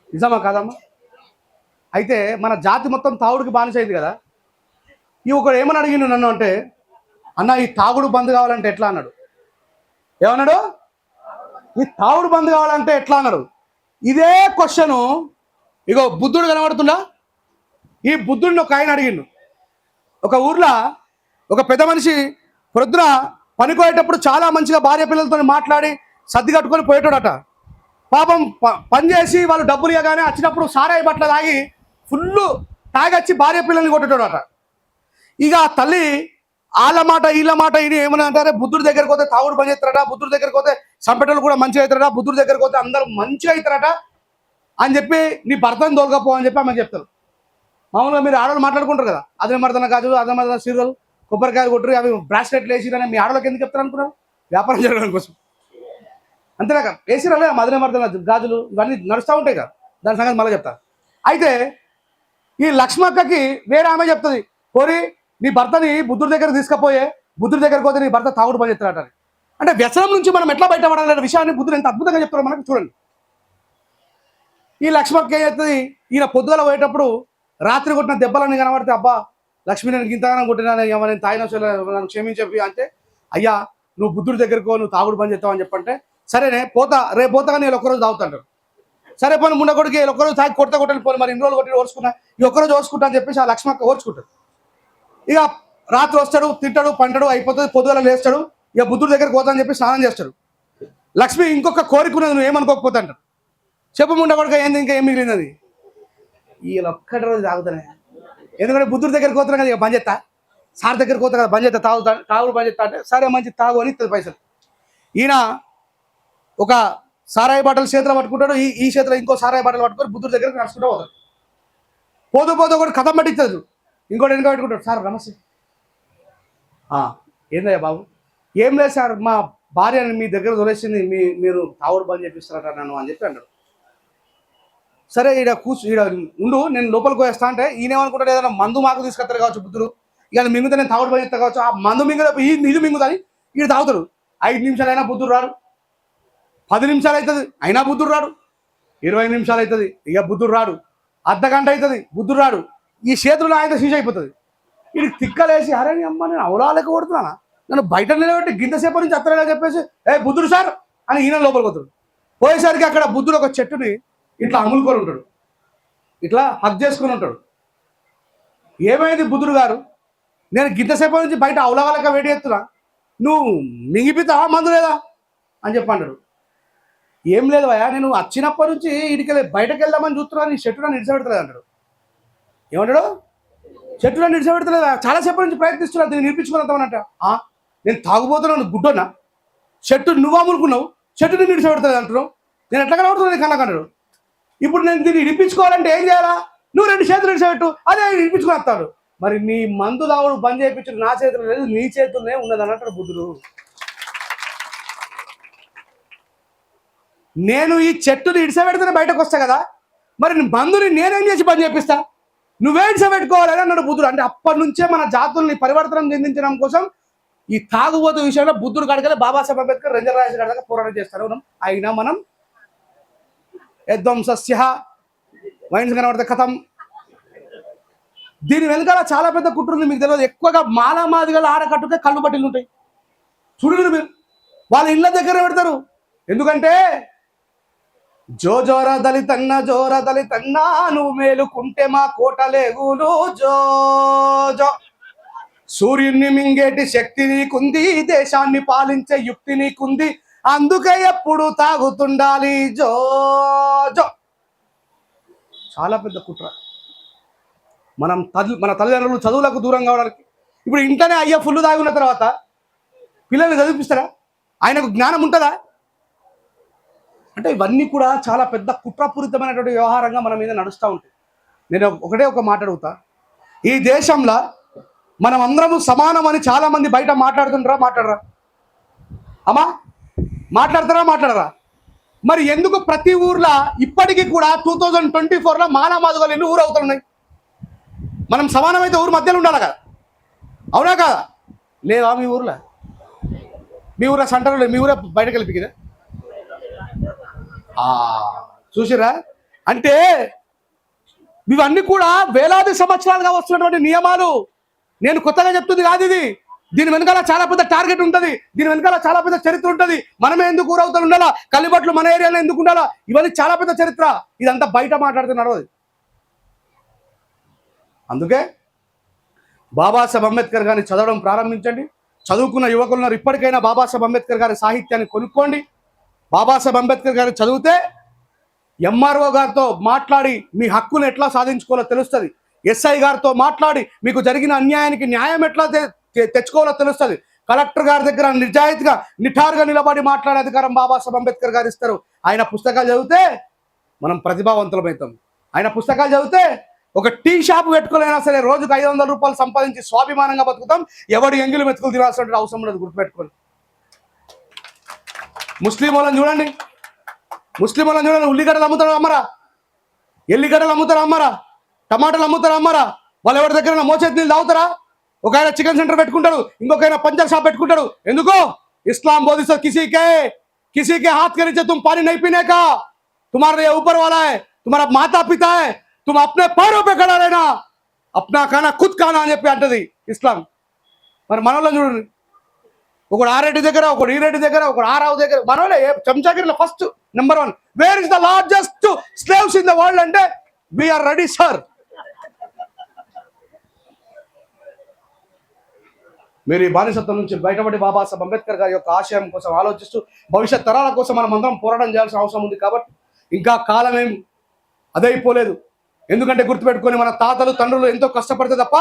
నిజమా కాదమ్మా? అయితే మన జాతి మొత్తం తాగుడికి బానిస అయింది కదా. ఈ ఒకడు ఏమని అడిగిండు నన్ను అంటే, అన్న ఈ తాగుడు బంద్ కావాలంటే ఎట్లా అన్నాడు. ఏమన్నాడు? ఈ తాగుడు బంద్ కావాలంటే ఎట్లా అన్నాడు. ఇదే క్వశ్చను ఇగో బుద్ధుడు కనబడుతుందా? ఈ బుద్ధుడిని ఒక ఆయన అడిగిండు. ఒక ఊర్లో ఒక పెద్ద మనిషి ప్రొద్దున పనికోయేటప్పుడు చాలా మంచిగా భార్య పిల్లలతో మాట్లాడి సర్ది కట్టుకొని పోయేటోడట. పాపం పని చేసి వాళ్ళు డబ్బులు ఇవ్వగానే వచ్చినప్పుడు సారాయి బట్టలు తాగి ఫుల్ తాగొచ్చి భార్య పిల్లల్ని కొట్టేటోడట. ఇక ఆ తల్లి వాళ్ళ మాట వీళ్ళ మాట ఇది ఏమన్నా అంటారే, బుద్ధుడి దగ్గరికి పోతే తాగుడు పని చేస్తారట, బుద్ధుడి దగ్గరికి పోతే సంపెటలు కూడా మంచిగా అవుతారట, బుద్ధుడి దగ్గరికి పోతే అందరూ మంచిగా అవుతారట అని చెప్పి నీ భర్తను తోలుకపో అని చెప్పి ఆమె చెప్తారు. మామూలుగా మీరు ఆడవాళ్ళు మాట్లాడుకుంటారు కదా, అదే మర్దన గాజులు, అదే మర్దన సీరియల్, కొబ్బరికాయలు కొట్టరు, అవి బ్రాస్లెట్లు వేసిరని మీ ఆడవాళ్ళకి ఎందుకు చెప్తారు అనుకున్నారు? వ్యాపారం జరగడం కోసం. అంతేనాక వేసిరాలే మదన మర్దన గాజులు ఇవన్నీ నడుస్తూ ఉంటాయి కదా, దాని సంగతి మళ్ళీ చెప్తా. అయితే ఈ లక్ష్మక్కకి వేరే ఆమె చెప్తుంది, కోరి నీ భర్తని బుద్ధుడి దగ్గర తీసుకుపోయే, బుద్ధుడి దగ్గరకు పోతే నీ భర్త తాగుడు పని చెప్తాడట. అంటే వ్యసనం నుంచి మనం ఎట్లా బయటపడాలనే విషయాన్ని బుద్ధుడు ఎంత అద్భుతంగా చెప్తారో మనకు చూడండి. ఈ లక్ష్మక్క ఏం చేస్తుంది, ఈయన పొద్దుగల పోయేటప్పుడు రాత్రి కొట్టిన దెబ్బలన్నీ కనబడితే, అబ్బా లక్ష్మి నేను ఇంతగానో కొట్టినా, నేను తాగిన నన్ను క్షమించేవి అంటే, అయ్యా నువ్వు బుద్ధుడి దగ్గరకు నువ్వు తాగుడు పని చేస్తావు అని చెప్పంటే, సరేనే పోతా, రేపు పోతాగా నేను ఒక్కరోజు తాగుతాడు. సరే పోనీ ముండకొడికి ఒక్కరోజు తాగి కొట్టని పోనీ, మరి ఇన్ని రోజులు కొట్టి ఓర్చుకున్నా, ఈ ఒక్కరోజు ఓర్చుకుంటా అని చెప్పేసి ఆ లక్ష్మక్క ఓర్చుకుంటాడు. ఇక రాత్రి వస్తాడు, తింటాడు, పంటాడు, అయిపోతుంది, పొద్దుగల లేస్తాడు, ఇక బుద్ధుడి దగ్గరికి పోతా అని చెప్పి స్నానం చేస్తాడు. లక్ష్మి ఇంకొక కోరికున్నది, నువ్వు ఏమనుకోకపోతా అంటాడు. చెప్పు ముండకొడుక ఏంది, ఇంకా ఏం మిగిలినది, వీళ్ళు ఒక్కటి రోజు తాగుతానే, ఎందుకంటే బుద్ధుడి దగ్గరికి పోతున్నాను కదా, ఇక బంద్ చేస్తా, సార్ దగ్గరికి పోతా కదా బంద్ చేస్తా, తాగుడు బంద్ చేస్తా అంటే, సరే మంచి తాగు అని ఇస్తుంది పైసలు. ఈయన ఒక సారాయి బాటలు చేతిలో పట్టుకుంటాడు, ఈ చేతిలో ఇంకో సారాయి బాటలు పట్టుకొని బుద్ధుడి దగ్గరికి నడుచుకుంటూ పోతాడు. పోతూ ఒకటి కథం పట్టించదు, ఇంకోటి వెనక పెట్టుకుంటాడు. సార్ నమస్తే. ఏందయ్యా బాబు? ఏం లేదు సార్, మా భార్యని మీ దగ్గర తొలేసింది, మీరు తాగుడు బంద్ చేపిస్తారట నన్ను అని చెప్పి అన్నాడు. సరే ఈడ ఈడ ఉండు, నేను లోపలికి పోయేస్తా అంటే ఈయన ఏమనుకుంటాడు, ఏదైనా మందు మాకు తీసుకొస్తారు కావచ్చు బుద్ధుడు, ఇక మింగుతా నేను తాగుడు పని చేస్తా కావచ్చు, ఆ మందు ఇది మింగుతుంది, ఈడు తాగుతాడు. 5 నిమిషాలు అయినా బుద్ధుడు రాడు, 10 నిమిషాలు అవుతుంది అయినా బుద్ధుడు రాడు, 20 నిమిషాలు అవుతుంది ఇక బుద్ధుడు రాడు, అర్ధగంట అవుతుంది బుద్ధుడు రాడు. ఈ చేతుల్లో ఆయన శీష అయిపోతుంది. ఇది తిక్కలేసి, అరే అమ్మ నేను అవలాలకి కొడుతున్నానా, నన్ను బయట నిలబెట్టి గింతసేపు నుంచి అత్తలేగా చెప్పేసి, బుద్ధుడు సార్ అని ఈయన లోపలికి పోతాడు. పోయేసరికి అక్కడ బుద్ధుడు ఒక చెట్టుని ఇట్లా అములుకొని ఉంటాడు, ఇట్లా హక్ చేసుకుని ఉంటాడు. ఏమైంది బుద్ధుడు గారు, నేను గింతసేపు నుంచి బయట అవలవాలక వేడి ఎత్తున్నా, నువ్వు మింగిపితావా మందు లేదా అని చెప్పి అంటాడు. ఏం లేదు అయ్యా, నేను వచ్చినప్పటి నుంచి ఇడికెళ్ళి బయటకు వెళ్దామని చూస్తున్నాను, నీ చెట్టు నన్ను నిడిచబెడతలేదు అంటాడు. ఏమంటాడు, చెట్టు నన్ను నిడిచబెడతలేదా, చాలాసేపు నుంచి ప్రయత్నిస్తున్నా దీన్ని నిడిపించుకున్నామంట. నేను తాగుపోతున్నాను గుడ్డోనా, చెట్టు నువ్వు అమ్ముకున్నావు, చెట్టు నేను నిడిచబెడతలేదు అంటున్నావు, నేను ఎట్లా కనబడుతున్నాను కళ్ళకంటాడు. ఇప్పుడు నేను దీన్ని ఇడిపించుకోవాలంటే ఏం చేయాలా, నువ్వు 2 చేతులు నిడిచబెట్టు, అదే ఇడిపించుకుని వస్తాడు. మరి నీ మందు తాగుడు బంద్ చేయించు నా చేతులు లేదు, నీ చేతుల్లోనే ఉన్నది అని అంటాడు బుద్ధుడు. నేను ఈ చెట్టుని ఇడిసబెడితేనే బయటకు వస్తా కదా, మరి మందుని నేనేం చేసి పని చేపిస్తా, నువ్వే ఇడిసబెట్టుకోవాలని అన్నాడు బుద్ధుడు. అంటే అప్పటి నుంచే మన జాతుల్ని పరివర్తనం చెందించడం కోసం ఈ తాగుబోతు విషయంలో బుద్ధుడు కడగలే, బాబాసాహెబ్ అంబేద్కర్, రంజన్ రాజేష్ కడగ పోరాటం చేస్తారు. అయినా మనం యద్వంసస్య వైన్స్ కనబడితే కథం. దీని వెనకాల చాలా పెద్ద కుట్ర ఉంది, మీకు తెలియదు. ఎక్కువగా మాలామాదిగల ఆడకట్టుకే కళ్ళు బట్టిలు ఉంటాయి. చూడండి మీరు, వాళ్ళ ఇళ్ళ దగ్గర పెడతారు. ఎందుకంటే జోర దళితన్నా నువ్వు మేలుకుంటే మా కోటలేగులు జో సూర్యుని మింగేటి శక్తి నీకుంది, దేశాన్ని పాలించే యుక్తి నీకుంది, అందుకే ఎప్పుడు తాగుతుండాలి జో. చాలా పెద్ద కుట్ర. మన తల్లిదండ్రులు చదువులకు దూరం కావడానికి. ఇప్పుడు ఇంట్లోనే అయ్యా ఫుల్ తాగున్న తర్వాత పిల్లల్ని చదివిపిస్తారా, ఆయనకు జ్ఞానం ఉంటుందా? అంటే ఇవన్నీ కూడా చాలా పెద్ద కుట్రపూరితమైనటువంటి వ్యవహారంగా మన మీద నడుస్తూ ఉంటాయి. నేను ఒకటే ఒక మాట అడుగుతా, ఈ దేశంలో మనం అందరము సమానం అని చాలామంది బయట మాట్లాడరా అమ్మా, మాట్లాడరా? మరి ఎందుకు ప్రతి ఊర్లో ఇప్పటికీ కూడా 2024లో మాలామాదుగలు ఎన్ని ఊరు అవుతున్నాయి? మనం సమానమైతే ఊరు మధ్యలో ఉండాలి కదా, అవునా కదా? లేదా మీ ఊర్లో సెంటర్లో లేదు, మీ ఊరే బయటకు వెళ్ళిపోయిందా? చూసిరా? అంటే ఇవన్నీ కూడా వేలాది సంవత్సరాలుగా వస్తున్నటువంటి నియమాలు. నేను కొత్తగా చెప్తుంది కాదు ఇది. దీని వెనకాల చాలా పెద్ద టార్గెట్ ఉంటుంది, దీని వెనకాల చాలా పెద్ద చరిత్ర ఉంటుంది. మనమే ఎందుకు ఊరవుతారు ఉండాలా, కల్లిబట్లు మన ఏరియాలో ఎందుకు ఉండాలా, ఇవన్నీ చాలా పెద్ద చరిత్ర. ఇదంతా బయట మాట్లాడుతున్నారు. అందుకే బాబాసాహెబ్ అంబేద్కర్ గారిని చదవడం ప్రారంభించండి. చదువుకున్న యువకులున్నారు, ఇప్పటికైనా బాబాసాహెబ్ అంబేద్కర్ గారి సాహిత్యాన్ని కొనుక్కోండి. బాబాసాహెబ్ అంబేద్కర్ గారిని చదివితే ఎంఆర్ఓ గారితో మాట్లాడి మీ హక్కును ఎట్లా సాధించుకోవాలో తెలుస్తుంది. ఎస్ఐ గారితో మాట్లాడి మీకు జరిగిన అన్యాయానికి న్యాయం ఎట్లా తెచ్చుకోవాలో తెలుస్తుంది. కలెక్టర్ గారి దగ్గర నిజాయితీగా నిఠారుగా నిలబడి మాట్లాడే అధికారం బాబాసాహెబ్ అంబేద్కర్ గారు ఇస్తారు. ఆయన పుస్తకాలు చదివితే మనం ప్రతిభావంతులమవుతాం. ఆయన పుస్తకాలు చదివితే ఒక టీ షాప్ పెట్టుకోలేనా సరే రోజుకు 500 రూపాయలు సంపాదించి స్వాభిమానంగా బతుకుతాం. ఎవడు ఎంగిలి మెతుకులు తినాల్సిన అవసరం లేదు, గుర్తుపెట్టుకోండి. ముస్లిం వాళ్ళని చూడండి, ఉల్లిగడ్డలు అమ్ముతారు అమ్మరా, ఎల్లిగడ్డలు అమ్ముతారు అమ్మరా, టమాటాలు అమ్ముతారు అమ్మరా. వాళ్ళు ఎవరి దగ్గర మోచేతి నీళ్ళు తాగుతారా? ఒక ఆయన చికెన్ సెంటర్ పెట్టుకుంటాడు, ఇంకొక ఆయన పంచర్ షాప్ పెట్టుకుంటాడు. ఎందుకో? ఇస్లాం बोधिसत किसी के हाथ के नीचे तुम पानी नहीं पीने का, तुम्हारे लिए ऊपर वाला है, तुम्हारा माता पिता है, तुम अपने पैरों पे खड़ा रहना, अपना खाना खुद खाना అని చెప్పి అంటది ఇస్లాం. మరి మనలో చూడండి, ఒకడు ఆరెడ్డి దగ్గర, ఒకడు ఈరెడ్డి దగ్గర, ఒకడు ఆరావు దగ్గర, మనోలే చెంచాగిరిలో first number 1. Where is the largest slaves in the world అంటే వీఆర్ రెడీ సార్. మీరు ఈ బానిసత్వం నుంచి బయటపడి బాబాసాహెబ్ అంబేద్కర్ గారి యొక్క ఆశయం కోసం ఆలోచిస్తూ భవిష్యత్ తరాల కోసం మనం అందరం పోరాటం చేయాల్సిన అవసరం ఉంది. కాబట్టి ఇంకా కాలం ఏం అదైపోలేదు. ఎందుకంటే గుర్తుపెట్టుకొని మన తాతలు తండ్రులు ఎంతో కష్టపడితే తప్ప